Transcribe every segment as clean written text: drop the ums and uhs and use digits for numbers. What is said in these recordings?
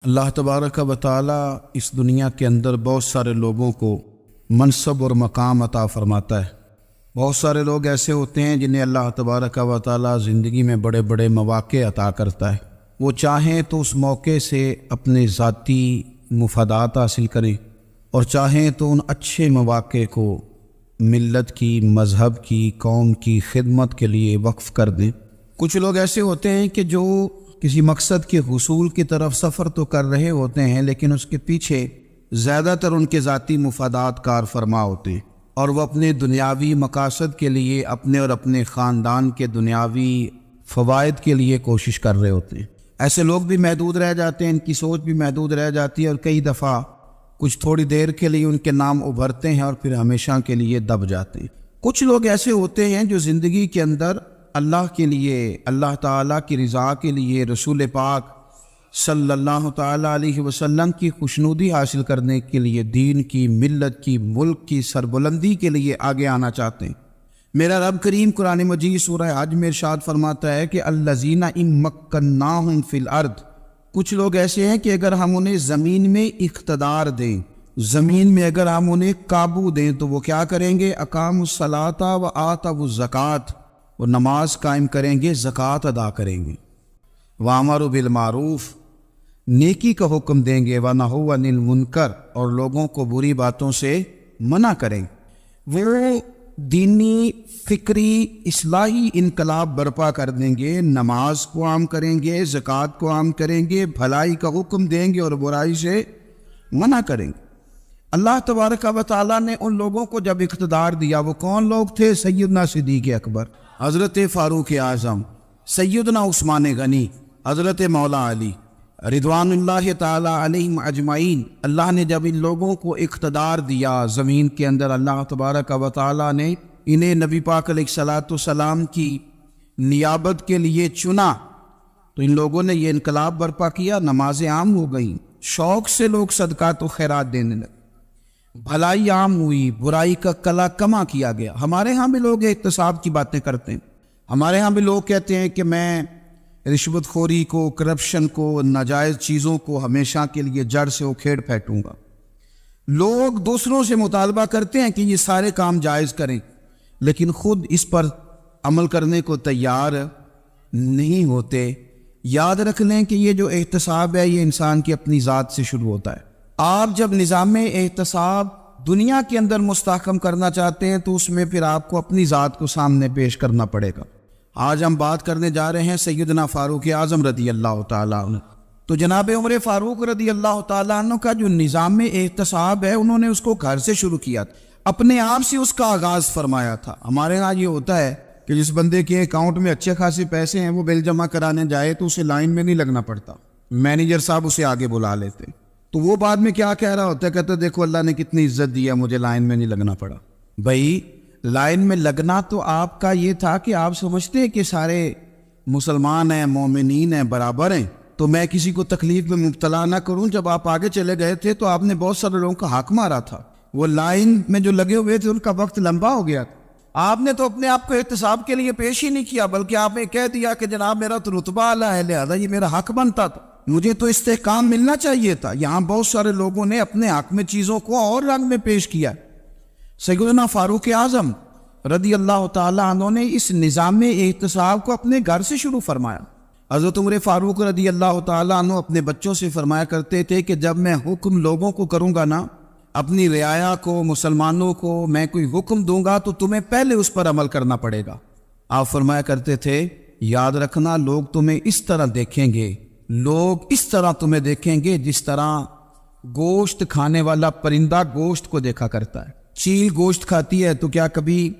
اللہ تبارک و تعالی اس دنیا کے اندر بہت سارے لوگوں کو منصب اور مقام عطا فرماتا ہے۔ بہت سارے لوگ ایسے ہوتے ہیں جنہیں اللہ تبارک و تعالی زندگی میں بڑے بڑے مواقع عطا کرتا ہے۔ وہ چاہیں تو اس موقع سے اپنے ذاتی مفادات حاصل کریں اور چاہیں تو ان اچھے مواقع کو ملت کی، مذہب کی، قوم کی خدمت کے لیے وقف کر دیں۔ کچھ لوگ ایسے ہوتے ہیں کہ جو کسی مقصد کے حصول کی طرف سفر تو کر رہے ہوتے ہیں، لیکن اس کے پیچھے زیادہ تر ان کے ذاتی مفادات کار فرما ہوتے ہیں اور وہ اپنے دنیاوی مقاصد کے لیے، اپنے اور اپنے خاندان کے دنیاوی فوائد کے لیے کوشش کر رہے ہوتے ہیں۔ ایسے لوگ بھی محدود رہ جاتے ہیں، ان کی سوچ بھی محدود رہ جاتی ہے اور کئی دفعہ کچھ تھوڑی دیر کے لیے ان کے نام ابھرتے ہیں اور پھر ہمیشہ کے لیے دب جاتے ہیں۔ کچھ لوگ ایسے ہوتے ہیں جو زندگی کے اندر اللہ کے لیے، اللہ تعالیٰ کی رضا کے لیے، رسول پاک صلی اللہ تعالیٰ علیہ وسلم کی خوشنودی حاصل کرنے کے لیے، دین کی، ملت کی، ملک کی سربلندی کے لیے آگے آنا چاہتے ہیں۔ میرا رب کریم قرآن مجید سورہ حج میں ارشاد فرماتا ہے کہ الذین ان مکناہم فی الارض، کچھ لوگ ایسے ہیں کہ اگر ہم انہیں زمین میں اقتدار دیں، زمین میں اگر ہم انہیں قابو دیں تو وہ کیا کریں گے؟ اقاموا الصلاۃ و آتوا الزکوٰۃ، وہ نماز قائم کریں گے، زکوٰۃ ادا کریں گے، وامروا بالمعروف، نیکی کا حکم دیں گے، ونہوا عن المنکر، اور لوگوں کو بری باتوں سے منع کریں گے۔ وہ دینی، فکری، اصلاحی انقلاب برپا کر دیں گے، نماز کو عام کریں گے، زکوٰۃ کو عام کریں گے، بھلائی کا حکم دیں گے اور برائی سے منع کریں گے۔ اللہ تبارک و تعالیٰ نے ان لوگوں کو جب اقتدار دیا، وہ کون لوگ تھے؟ سیدنا صدیق اکبر، حضرت فاروق اعظم، سیدنا عثمان غنی، حضرت مولا علی رضوان اللہ تعالی علیہم اجمعین۔ اللہ نے جب ان لوگوں کو اقتدار دیا زمین کے اندر، اللہ تبارک و تعالی نے انہیں نبی پاک علیہ الصلاۃ والسلام کی نیابت کے لیے چنا، تو ان لوگوں نے یہ انقلاب برپا کیا، نمازیں عام ہو گئیں، شوق سے لوگ صدقات و خیرات دینے لگے، بھلائی عام ہوئی، برائی کا کلا کما کیا گیا۔ ہمارے ہاں بھی لوگ احتساب کی باتیں کرتے ہیں، ہمارے ہاں بھی لوگ کہتے ہیں کہ میں رشوت خوری کو، کرپشن کو، ناجائز چیزوں کو ہمیشہ کے لیے جڑ سے اکھیڑ پھینکوں گا۔ لوگ دوسروں سے مطالبہ کرتے ہیں کہ یہ سارے کام جائز کریں، لیکن خود اس پر عمل کرنے کو تیار نہیں ہوتے۔ یاد رکھ لیں کہ یہ جو احتساب ہے یہ انسان کی اپنی ذات سے شروع ہوتا ہے۔ آپ جب نظام احتساب دنیا کے اندر مستحکم کرنا چاہتے ہیں تو اس میں پھر آپ کو اپنی ذات کو سامنے پیش کرنا پڑے گا۔ آج ہم بات کرنے جا رہے ہیں سیدنا فاروق اعظم رضی اللہ تعالیٰ عنہ۔ تو جناب عمر فاروق رضی اللہ تعالیٰ عنہ کا جو نظام احتساب ہے، انہوں نے اس کو گھر سے شروع کیا، اپنے آپ سے اس کا آغاز فرمایا تھا۔ ہمارے ہاں یہ ہوتا ہے کہ جس بندے کے اکاؤنٹ میں اچھے خاصے پیسے ہیں، وہ بل جمع کرانے جائے تو اسے لائن میں نہیں لگنا پڑتا، مینیجر صاحب اسے آگے بلا لیتے، تو وہ بعد میں کیا کہہ رہا ہوتا ہے؟ کہتا ہے دیکھو اللہ نے کتنی عزت دی ہے، مجھے لائن میں نہیں لگنا پڑا۔ بھائی لائن میں لگنا تو آپ کا یہ تھا کہ آپ سمجھتے ہیں کہ سارے مسلمان ہیں، مومنین ہیں، برابر ہیں، تو میں کسی کو تکلیف میں مبتلا نہ کروں۔ جب آپ آگے چلے گئے تھے تو آپ نے بہت سارے لوگوں کا حق مارا تھا، وہ لائن میں جو لگے ہوئے تھے ان کا وقت لمبا ہو گیا تھا۔ آپ نے تو اپنے آپ کو احتساب کے لیے پیش ہی نہیں کیا، بلکہ آپ نے کہہ دیا کہ جناب میرا تو رتبہ اعلیٰ ہے، لہذا یہ میرا حق بنتا تھا، مجھے تو استحکام ملنا چاہیے تھا۔ یہاں بہت سارے لوگوں نے اپنے حق میں چیزوں کو اور رنگ میں پیش کیا۔ سیدنا فاروق اعظم رضی اللہ تعالیٰ عنہ نے اس نظام احتساب کو اپنے گھر سے شروع فرمایا۔ حضرت عمر فاروق رضی اللہ تعالیٰ عنہ اپنے بچوں سے فرمایا کرتے تھے کہ جب میں حکم لوگوں کو کروں گا نا، اپنی رعایا کو، مسلمانوں کو میں کوئی حکم دوں گا تو تمہیں پہلے اس پر عمل کرنا پڑے گا۔ آپ فرمایا کرتے تھے یاد رکھنا لوگ تمہیں اس طرح دیکھیں گے، لوگ اس طرح تمہیں دیکھیں گے جس طرح گوشت کھانے والا پرندہ گوشت کو دیکھا کرتا ہے۔ چیل گوشت کھاتی ہے تو کیا کبھی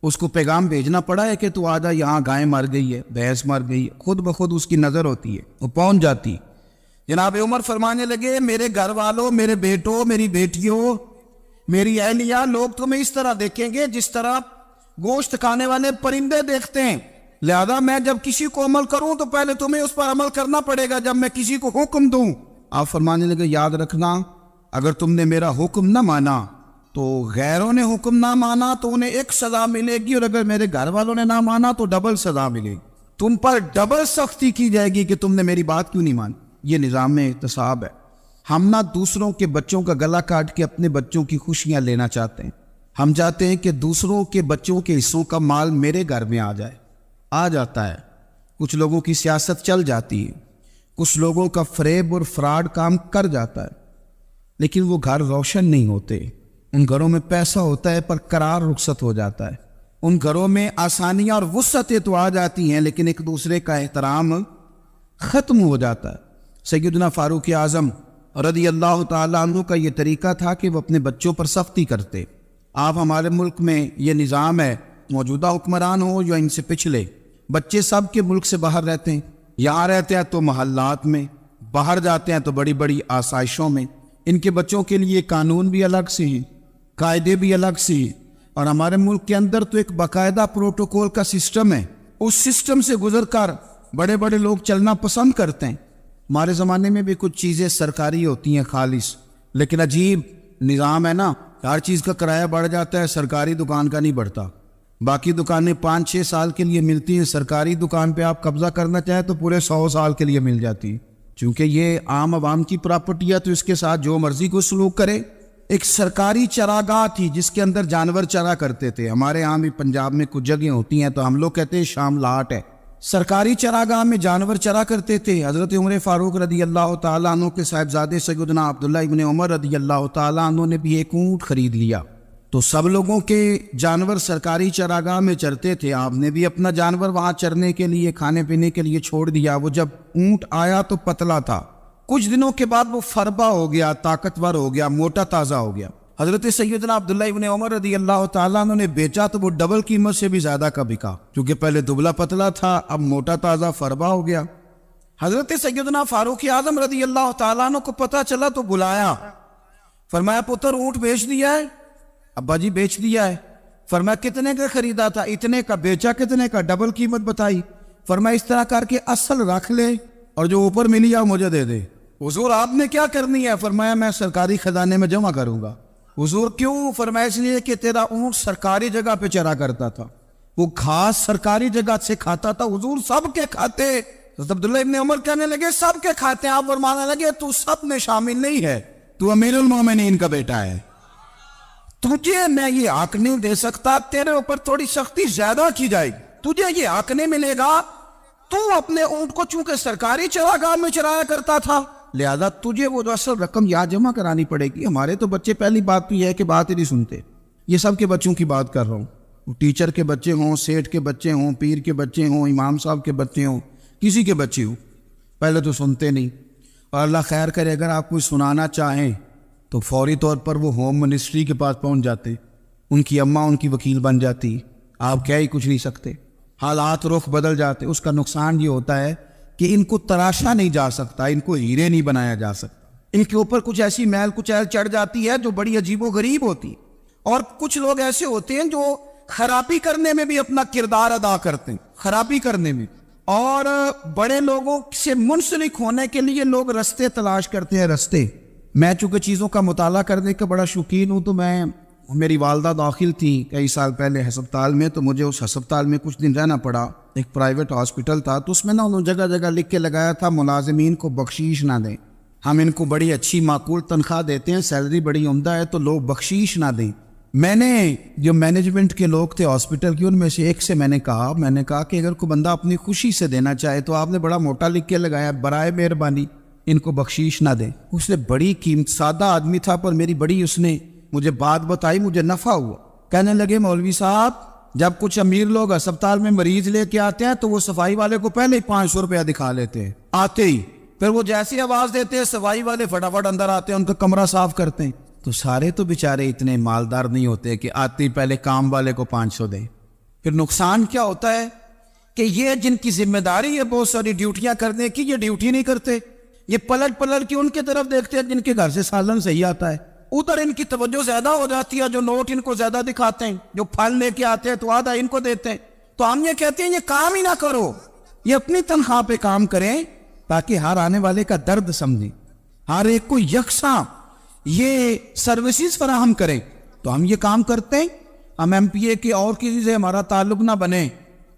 اس کو پیغام بھیجنا پڑا ہے کہ تو آجا یہاں گائے مر گئی ہے، بھینس مر گئی ہے؟ خود بخود اس کی نظر ہوتی ہے، وہ پہنچ جاتی۔ جناب عمر فرمانے لگے میرے گھر والوں، میرے بیٹوں، میری بیٹیوں، میری اہلیہ، لوگ تمہیں اس طرح دیکھیں گے جس طرح گوشت کھانے والے پرندے دیکھتے ہیں، لہذا میں جب کسی کو عمل کروں تو پہلے تمہیں اس پر عمل کرنا پڑے گا جب میں کسی کو حکم دوں۔ آپ فرمانے لگے یاد رکھنا اگر تم نے میرا حکم نہ مانا تو غیروں نے حکم نہ مانا تو انہیں ایک سزا ملے گی، اور اگر میرے گھر والوں نے نہ مانا تو ڈبل سزا ملے گی، تم پر ڈبل سختی کی جائے گی کہ تم نے میری بات کیوں نہیں مانی۔ یہ نظام احتساب ہے۔ ہم نہ دوسروں کے بچوں کا گلا کاٹ کے اپنے بچوں کی خوشیاں لینا چاہتے ہیں، ہم چاہتے ہیں کہ دوسروں کے بچوں کے حصوں کا مال میرے گھر میں آ جائے، آ جاتا ہے۔ کچھ لوگوں کی سیاست چل جاتی ہے، کچھ لوگوں کا فریب اور فراڈ کام کر جاتا ہے، لیکن وہ گھر روشن نہیں ہوتے۔ ان گھروں میں پیسہ ہوتا ہے پر قرار رخصت ہو جاتا ہے، ان گھروں میں آسانیاں اور وسعتیں تو آ جاتی ہیں لیکن ایک دوسرے کا احترام ختم ہو جاتا ہے۔ سیدنا فاروق اعظم رضی اللہ تعالیٰ عنہ کا یہ طریقہ تھا کہ وہ اپنے بچوں پر سختی کرتے۔ آپ ہمارے ملک میں یہ نظام ہے، موجودہ حکمران ہو یا ان سے پچھلے، بچے سب کے ملک سے باہر رہتے ہیں، یہاں رہتے ہیں تو محلات میں، باہر جاتے ہیں تو بڑی بڑی آسائشوں میں۔ ان کے بچوں کے لیے قانون بھی الگ سے ہیں، قاعدے بھی الگ سے ہیں، اور ہمارے ملک کے اندر تو ایک باقاعدہ پروٹوکول کا سسٹم ہے، اس سسٹم سے گزر کر بڑے بڑے لوگ چلنا پسند کرتے ہیں۔ ہمارے زمانے میں بھی کچھ چیزیں سرکاری ہوتی ہیں خالص، لیکن عجیب نظام ہے نا، ہر چیز کا کرایہ بڑھ جاتا ہے، سرکاری دکان کا نہیں بڑھتا۔ باقی دکانیں 5-6 سال کے لیے ملتی ہیں، سرکاری دکان پہ آپ قبضہ کرنا چاہیں تو پورے 100 سال کے لیے مل جاتی ہے، چونکہ یہ عام عوام کی پراپرٹی ہے تو اس کے ساتھ جو مرضی کو سلوک کرے۔ ایک سرکاری چراگاہ تھی جس کے اندر جانور چرا کرتے تھے، ہمارے ہاں بھی پنجاب میں کچھ جگہیں ہوتی ہیں تو ہم لوگ کہتے ہیں شام لاٹ ہے، سرکاری چراگاہ میں جانور چرا کرتے تھے۔ حضرت عمر فاروق رضی اللہ تعالیٰ عنہ کے صاحبزادے سیدنا عبداللہ ابن عمر رضی اللہ تعالیٰ عنہ نے بھی ایک اونٹ خرید لیا، تو سب لوگوں کے جانور سرکاری چراگاہ میں چرتے تھے، آپ نے بھی اپنا جانور وہاں چرنے کے لیے کھانے پینے کے لیے چھوڑ دیا۔ وہ جب اونٹ آیا تو پتلا تھا، کچھ دنوں کے بعد وہ فربا ہو گیا، طاقتور ہو گیا، موٹا تازہ ہو گیا۔ حضرت سیدنا عبداللہ ابن عمر رضی اللہ تعالیٰ عنہ نے بیچا تو وہ ڈبل قیمت سے بھی زیادہ کا بکا، کیونکہ پہلے دبلا پتلا تھا، اب موٹا تازہ فربا ہو گیا۔ حضرت سیدنا فاروق اعظم رضی اللہ تعالیٰ عنہ کو پتہ چلا تو بلایا، فرمایا پتر اونٹ بیچ دیا ہے؟ ابا جی بیچ دیا ہے۔ فرمایا کتنے کا خریدا تھا؟ اتنے کا۔ بیچا کتنے کا؟ ڈبل قیمت بتائی۔ فرمایا اس طرح کر کے اصل رکھ لے اور جو اوپر ملی ہے مجھے دے دے۔ حضور آپ نے کیا کرنی ہے؟ فرمایا میں سرکاری خزانے میں جمع کروں گا۔ حضور کیوں؟ فرمایا اس لیے کہ تیرا اونٹ سرکاری جگہ پہ چرا کرتا تھا، وہ گھاس سرکاری جگہ سے کھاتا تھا۔ حضور سب کے کھاتے؟ حضرت عبداللہ ابن عمر کہنے لگے سب کے کھاتے ہیں۔ آپ فرمانے لگے تو سب میں شامل نہیں ہے، تو امیر المومنین کا بیٹا ہے، تجھے میں یہ حق نہیں دے سکتا، تیرے اوپر تھوڑی سختی زیادہ کی جائے گی، تجھے یہ حق نہیں ملے گا۔ تو اپنے اونٹ کو چونکہ سرکاری چراگاہ میں چرایا کرتا تھا، لہذا تجھے وہ جو اصل رقم یہاں جمع کرانی پڑے گی۔ ہمارے تو بچے پہلی بات تو یہ ہے کہ بات ہی نہیں سنتے، یہ سب کے بچوں کی بات کر رہا ہوں، ٹیچر کے بچے ہوں، سیٹھ کے بچے ہوں، پیر کے بچے ہوں، امام صاحب کے بچے ہوں، کسی کے بچے ہوں، پہلے تو سنتے نہیں۔ اور اللہ خیر کرے اگر آپ کوئی سنانا چاہیں تو فوری طور پر وہ ہوم منسٹری کے پاس پہنچ جاتے، ان کی اماں ان کی وکیل بن جاتی، آپ کہہ ہی کچھ نہیں سکتے، حالات رخ بدل جاتے۔ اس کا نقصان یہ ہوتا ہے کہ ان کو تراشا نہیں جا سکتا، ان کو ہیرے نہیں بنایا جا سکتا، ان کے اوپر کچھ ایسی میل کچیل چڑھ جاتی ہے جو بڑی عجیب و غریب ہوتی۔ اور کچھ لوگ ایسے ہوتے ہیں جو خرابی کرنے میں بھی اپنا کردار ادا کرتے ہیں، خرابی کرنے میں، اور بڑے لوگوں سے منسلک ہونے کے لیے لوگ رستے تلاش کرتے ہیں، رستے۔ میں چونکہ چیزوں کا مطالعہ کرنے کا بڑا شوقین ہوں، تو میری والدہ داخل تھی کئی سال پہلے ہسپتال میں، تو مجھے اس ہسپتال میں کچھ دن رہنا پڑا، ایک پرائیویٹ ہاسپٹل تھا، تو اس میں انہوں جگہ جگہ لکھ کے لگایا تھا ملازمین کو بخشیش نہ دیں، ہم ان کو بڑی اچھی معقول تنخواہ دیتے ہیں، سیلری بڑی عمدہ ہے، تو لوگ بخشیش نہ دیں۔ میں نے جو مینجمنٹ کے لوگ تھے ہاسپٹل کے، ان میں سے ایک سے میں نے کہا کہ اگر کوئی بندہ اپنی خوشی سے دینا چاہے تو آپ نے بڑا موٹا لکھ کے لگایا برائے مہربانی ان کو بخشیش نہ دیں۔ اس نے بڑی قیمت، سادہ آدمی تھا پر میری بڑی اس نے مجھے بات بتائی، مجھے نفع ہوا۔ کہنے لگے مولوی صاحب جب کچھ امیر لوگ اسپتال میں مریض لے کے آتے ہیں تو وہ صفائی والے کو پہلے ہی 500 روپیہ دکھا لیتے ہیں آتے ہی، پھر وہ جیسی آواز دیتے ہیں صفائی والے فٹافٹ اندر آتے ہیں، ان کا کمرہ صاف کرتے ہیں۔ تو سارے تو بیچارے اتنے مالدار نہیں ہوتے کہ آتے ہی پہلے کام والے کو 500 دیں۔ پھر نقصان کیا ہوتا ہے کہ یہ جن کی ذمہ داری ہے بہت ساری ڈیوٹیاں کرنے کی، یہ ڈیوٹی نہیں کرتے، یہ پلٹ کے ان کی طرف دیکھتے ہیں جن کے گھر سے سالن صحیح آتا ہے، ادھر ان کی توجہ زیادہ ہو جاتی ہے، جو نوٹ ان کو زیادہ دکھاتے ہیں، جو پھل لے کے آتے ہیں تو آدھا ان کو دیتے ہیں۔ تو ہم یہ کہتے ہیں یہ کام ہی نہ کرو، یہ اپنی تنخواہ پہ کام کریں تاکہ ہر آنے والے کا درد سمجھیں، ہر ایک کو یکساں یہ سروسز فراہم کریں۔ تو ہم یہ کام کرتے ہیں، ہم ایم پی اے کے اور کسی سے ہمارا تعلق نہ بنے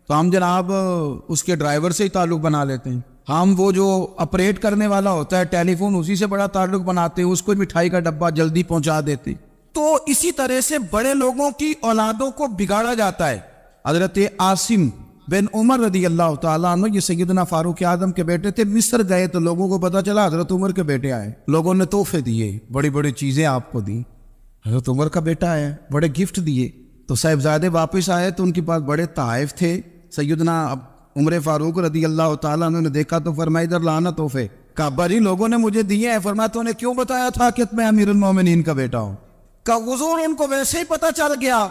تو ہم جناب اس کے ڈرائیور سے ہی تعلق بنا لیتے ہیں، ہم وہ جو آپریٹ کرنے والا ہوتا ہے ٹیلی فون، اسی سے بڑا تعلق بناتے ہیں، اس کو مٹھائی کا ڈبہ جلدی پہنچا دیتے. تو اسی طرح سے بڑے لوگوں کی اولادوں کو بگاڑا جاتا ہے. حضرت عاصم بن عمر رضی اللہ تعالیٰ عنہ، یہ سیدنا فاروق اعظم کے بیٹے تھے، مصر گئے تو لوگوں کو پتا چلا حضرت عمر کے بیٹے آئے. لوگوں نے تحفے دیے، بڑی بڑی چیزیں آپ کو دی. حضرت عمر کا بیٹا ہے، بڑے گفٹ دیے. تو صاحبزادے واپس آئے تو ان کے پاس بڑے تحائف تھے. سیدنا عمر فاروق رضی اللہ تعالیٰ عنہ نے دیکھا تو فرمایا ادھر لانا تحفے. کہا ابا جی لوگوں نے مجھے دیے ہیں. فرمایا تو نے کیوں بتایا تھا کہ میں امیر المومنین کا بیٹا ہوں؟ کہا حضور ان کو ویسے ہی پتا چل گیا.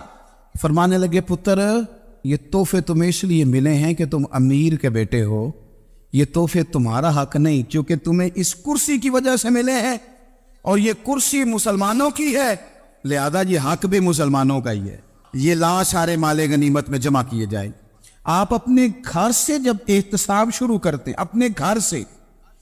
فرمانے لگے پتر یہ تحفے تمہیں اس لیے ملے ہیں کہ تم امیر کے بیٹے ہو، یہ تحفے تمہارا حق نہیں، کیونکہ تمہیں اس کرسی کی وجہ سے ملے ہیں اور یہ کرسی مسلمانوں کی ہے، لہذا یہ حق بھی مسلمانوں کا ہی ہے. یہ لا سارے مال غنیمت میں جمع کیے جائیں. آپ اپنے گھر سے جب احتساب شروع کرتے ہیں، اپنے گھر سے،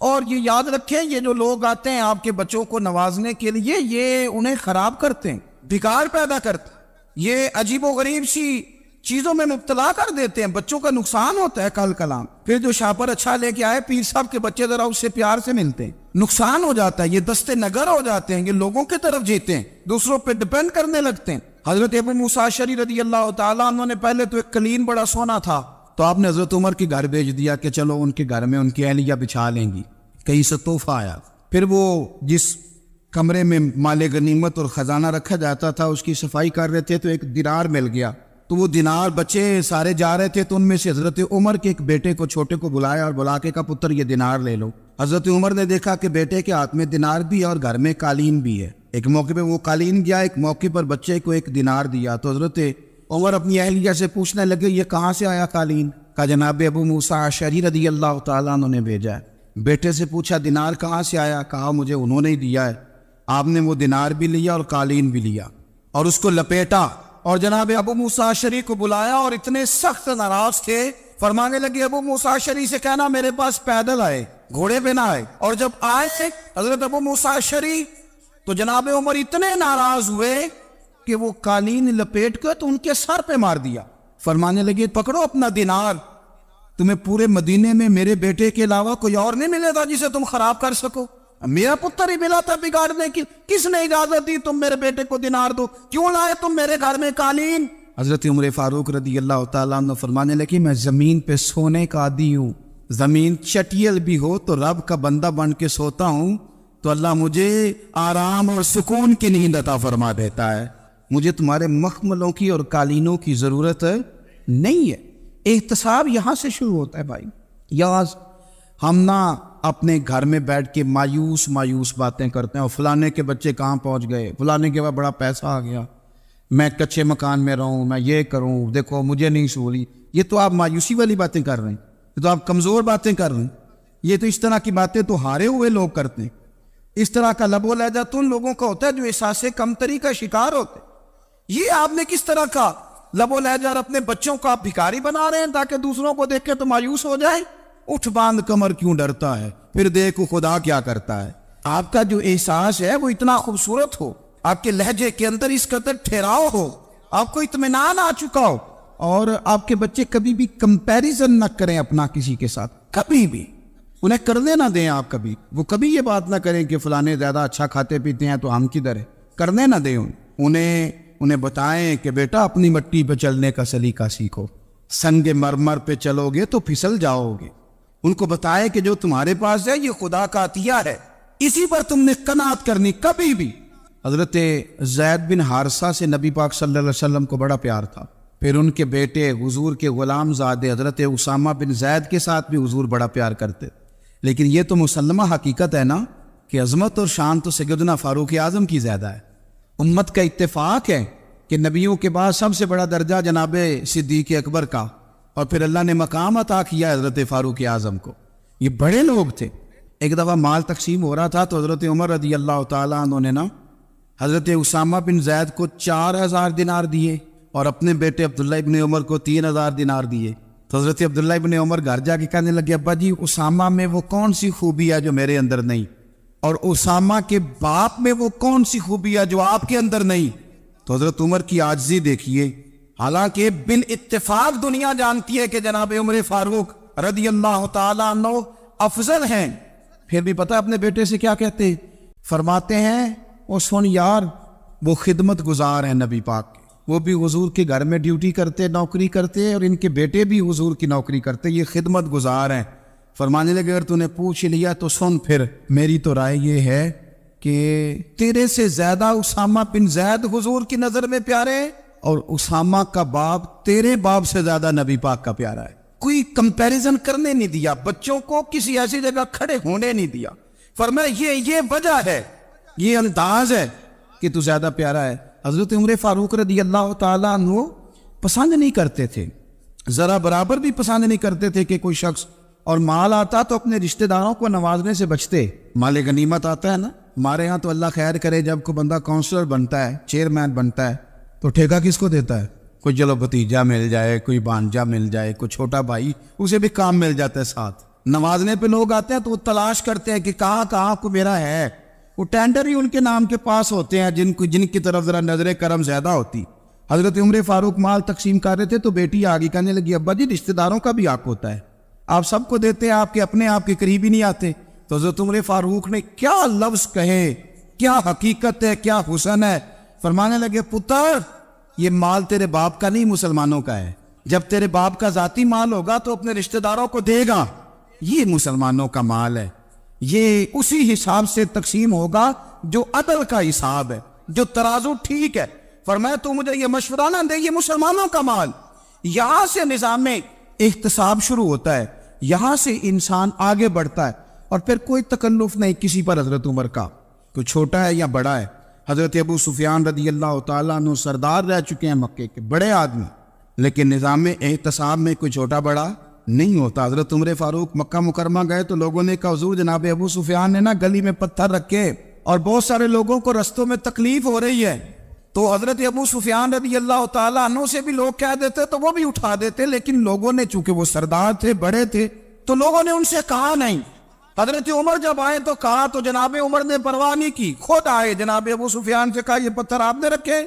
اور یہ یاد رکھیں یہ جو لوگ آتے ہیں آپ کے بچوں کو نوازنے کے لیے، یہ انہیں خراب کرتے ہیں، بگاڑ پیدا کرتے ہیں، یہ عجیب و غریب سی چیزوں میں مبتلا کر دیتے ہیں. بچوں کا نقصان ہوتا ہے کل کلام. پھر جو شاپر اچھا لے کے آئے پیر صاحب کے بچے ذرا اس سے پیار سے ملتے ہیں، نقصان ہو جاتا ہے. یہ دستے نگر ہو جاتے ہیں، یہ لوگوں کی طرف جیتے ہیں، دوسروں پہ ڈیپینڈ کرنے لگتے ہیں. حضرت ابو موسیٰ اشعری رضی اللہ تعالیٰ عنہ نے پہلے تو ایک قلین بڑا سونا تھا، تو آپ نے حضرت عمر کے گھر بھیج دیا کہ چلو ان کے گھر میں ان کی اہلیہ بچھا لیں گی. کہیں سے تحفہ آیا. پھر وہ جس کمرے میں مال غنیمت اور خزانہ رکھا جاتا تھا اس کی صفائی کر رہے تھے تو ایک دینار مل گیا. تو وہ دینار بچے سارے جا رہے تھے تو ان میں سے حضرت عمر کے ایک بیٹے کو چھوٹے کو بلایا اور بلا کے کہا پتر یہ دینار لے لو. حضرت عمر نے دیکھا کہ بیٹے کے ہاتھ میں دینار بھی ہے اور گھر میں قالین بھی ہے. ایک موقع پہ وہ قالین گیا، ایک موقع پر بچے کو ایک دینار دیا. تو حضرت عمر اپنی اہلیہ سے پوچھنے لگے یہ کہاں سے آیا قالین؟ کہا جناب ابو موسیٰ اشعری رضی اللہ تعالیٰ عنہ نے بھیجا ہے. بیٹے سے پوچھا دینار کہاں سے آیا؟ کہا مجھے انہوں نے ہی دیا ہے. آپ نے وہ دینار بھی لیا اور قالین بھی لیا اور اس کو لپیٹا اور جناب ابو موسیٰ اشعری کو بلایا اور اتنے سخت ناراض تھے. فرمانے لگے ابو موسیٰ اشعری سے کہنا میرے پاس پیدل آئے، گھوڑے پہ نہ آئے. اور جب آئے تھے حضرت ابو موسیٰ اشعری تو جناب عمر اتنے ناراض ہوئے کہ وہ قالین لپیٹ کر تو ان کے سر پہ مار دیا. فرمانے لگے پکڑو اپنا دینار، تمہیں پورے مدینے میں میرے بیٹے کے علاوہ کوئی اور نہیں ملے گا جسے تم خراب کر سکو. میرا پتر ہی ملا تھا بگاڑنے کی، کس نے اجازت دی تم میرے بیٹے کو دینار دو؟ کیوں لائے تم میرے گھر میں قالین؟ حضرت عمر فاروق رضی اللہ تعالیٰ عنہ فرمانے لگے میں زمین پہ سونے کا عادی ہوں، زمین چٹیل بھی ہو تو رب کا بندہ بن کے سوتا ہوں تو اللہ مجھے آرام اور سکون کی نیند عطا فرما دیتا ہے. مجھے تمہارے مخملوں کی اور قالینوں کی ضرورت نہیں ہے. احتساب یہاں سے شروع ہوتا ہے بھائی. یاز ہم نہ اپنے گھر میں بیٹھ کے مایوس باتیں کرتے ہیں اور فلانے کے بچے کہاں پہنچ گئے، فلانے کے بعد بڑا پیسہ آ گیا، میں کچے مکان میں رہوں، میں یہ کروں، دیکھو مجھے نہیں سہولی. یہ تو آپ مایوسی والی باتیں کر رہے ہیں، یہ تو آپ کمزور باتیں کر رہے ہیں. یہ تو اس طرح کی باتیں تو ہارے ہوئے لوگ کرتے ہیں. اس طرح کا لب و لہجہ تو ان لوگوں کا ہوتا ہے جو احساس کمتری کا شکار ہوتے ہیں. یہ آپ نے کس طرح کا لب و لہجہ اور اپنے بچوں کو آپ بھکاری بنا رہے ہیں تاکہ دوسروں کو دیکھ کے تو مایوس ہو جائیں. اٹھ باندھ کمر کیوں ڈرتا ہے، پھر دیکھو خدا کیا کرتا ہے. آپ کا جو احساس ہے وہ اتنا خوبصورت ہو، آپ کے لہجے کے اندر اس قدر ٹھہراؤ ہو، آپ کو اطمینان آ چکا ہو، اور آپ کے بچے کبھی بھی کمپیریزن نہ کریں اپنا کسی کے ساتھ، کبھی بھی انہیں کرنے نہ دیں. آپ وہ کبھی یہ بات نہ کریں کہ فلانے زیادہ اچھا کھاتے پیتے ہیں تو ہم کدھر ہے، کرنے نہ دیں. انہیں بتائیں کہ بیٹا اپنی مٹی پہ چلنے کا سلیقہ سیکھو، سنگ مرمر پہ چلو گے تو پھسل جاؤ گے. ان کو بتائیں کہ جو تمہارے پاس ہے یہ خدا کا عطیہ ہے، اسی پر تم نے قناعت کرنی کبھی بھی. حضرت زید بن حارثہ سے نبی پاک صلی اللہ علیہ وسلم کو بڑا پیار تھا. پھر ان کے بیٹے حضور کے غلام زادے حضرت اسامہ بن زید کے ساتھ بھی حضور بڑا پیار کرتے. لیکن یہ تو مسلمہ حقیقت ہے نا کہ عظمت اور شان تو سیدنا فاروق اعظم کی زیادہ ہے. امت کا اتفاق ہے کہ نبیوں کے بعد سب سے بڑا درجہ جناب صدیق اکبر کا، اور پھر اللہ نے مقام عطا کیا حضرت فاروق اعظم کو. یہ بڑے لوگ تھے. ایک دفعہ مال تقسیم ہو رہا تھا تو حضرت عمر رضی اللہ تعالیٰ عنہ نے حضرت اسامہ بن زید کو 4000 دینار دیے اور اپنے بیٹے عبداللہ ابن عمر کو 3000 دینار دیے. تو حضرت عبداللہ ابن عمر گھر جا کے کہنے لگے ابا جی اسامہ میں وہ کون سی خوبی ہے جو میرے اندر نہیں، اور اسامہ کے باپ میں وہ کون سی خوبی ہے جو آپ کے اندر نہیں. تو حضرت عمر کی عاجزی دیکھیے. حالانکہ بال اتفاق دنیا جانتی ہے کہ جناب عمر فاروق رضی اللہ تعالیٰ عنہ افضل ہیں، پھر بھی پتہ اپنے بیٹے سے کیا کہتے ہیں؟ فرماتے ہیں او سن یار وہ خدمت گزار ہیں نبی پاک کے، وہ بھی حضور کے گھر میں ڈیوٹی کرتے، نوکری کرتے، اور ان کے بیٹے بھی حضور کی نوکری کرتے، یہ خدمت گزار ہیں۔ فرمانے لگے اگر تو نے پوچھ لیا تو سن، پھر میری تو رائے یہ ہے کہ تیرے سے زیادہ اسامہ بن زید حضور کی نظر میں پیارے ہیں، اور اسامہ کا باپ تیرے باپ سے زیادہ نبی پاک کا پیارا ہے۔ کوئی کمپیریزن کرنے نہیں دیا، بچوں کو کسی ایسی جگہ کھڑے ہونے نہیں دیا۔ فرمایا یہ وجہ ہے، یہ انداز ہے کہ تو زیادہ پیارا ہے۔ حضرت عمر فاروق رضی اللہ تعالیٰ عنہ پسند نہیں کرتے تھے، ذرا برابر بھی پسند نہیں کرتے تھے کہ کوئی شخص اور مال آتا تو اپنے رشتہ داروں کو نوازنے سے بچتے۔ مال غنیمت آتا ہے نا، ہمارے ہاں تو اللہ خیر کرے جب کوئی بندہ کونسلر بنتا ہے، چیئرمین بنتا ہے، تو ٹھیکہ کس کو دیتا ہے؟ کوئی چلو بھتیجا مل جائے، کوئی بانجا مل جائے، کوئی چھوٹا بھائی، اسے بھی کام مل جاتا ہے ساتھ۔ نوازنے پہ لوگ آتے ہیں تو وہ تلاش کرتے ہیں کہ کہاں کو میرا ہے، وہ ٹینڈر ہی ان کے نام کے پاس ہوتے ہیں جن کی طرف ذرا نظر کرم زیادہ ہوتی۔ حضرت عمر فاروق مال تقسیم کر رہے تھے تو بیٹی آگے کہنے لگی ابا جی رشتہ داروں کا بھی حق ہوتا ہے، آپ سب کو دیتے ہیں، آپ کے قریب ہی نہیں آتے۔ تو حضرت عمر فاروق نے کیا لفظ کہے، کیا حقیقت ہے، کیا حسن ہے۔ فرمانے لگے پتر یہ مال تیرے باپ کا نہیں، مسلمانوں کا ہے، جب تیرے باپ کا ذاتی مال ہوگا تو اپنے رشتہ داروں کو دے گا، یہ مسلمانوں کا مال ہے، یہ اسی حساب سے تقسیم ہوگا جو عدل کا حساب ہے، جو ترازو ٹھیک ہے۔ فرمایا تو مجھے یہ مشورہ نہ دے، یہ مسلمانوں کا مال۔ یہاں سے نظام میں احتساب شروع ہوتا ہے، یہاں سے انسان آگے بڑھتا ہے، اور پھر کوئی تکلف نہیں کسی پر حضرت عمر کا، کوئی چھوٹا ہے یا بڑا ہے۔ حضرت ابو سفیان رضی اللہ تعالیٰ عنہ سردار رہ چکے ہیں مکے کے، بڑے آدمی، لیکن نظام احتساب میں کوئی چھوٹا بڑا نہیں ہوتا۔ حضرت عمر فاروق مکہ مکرمہ گئے تو لوگوں نے کہا حضور جناب ابو سفیان نے نا گلی میں پتھر رکھے اور بہت سارے لوگوں کو رستوں میں تکلیف ہو رہی ہے، تو حضرت ابو سفیان رضی اللہ تعالیٰ عنہ سے بھی لوگ کہہ دیتے تو وہ بھی اٹھا دیتے، لیکن لوگوں نے چونکہ وہ سردار تھے، بڑے تھے، تو لوگوں نے ان سے کہا نہیں۔ حضرت عمر جب آئے تو کہا تو جناب عمر نے پرواہ نہیں کی، خود آئے، جناب ابو سفیان سے کہا یہ پتھر آپ نے رکھے؟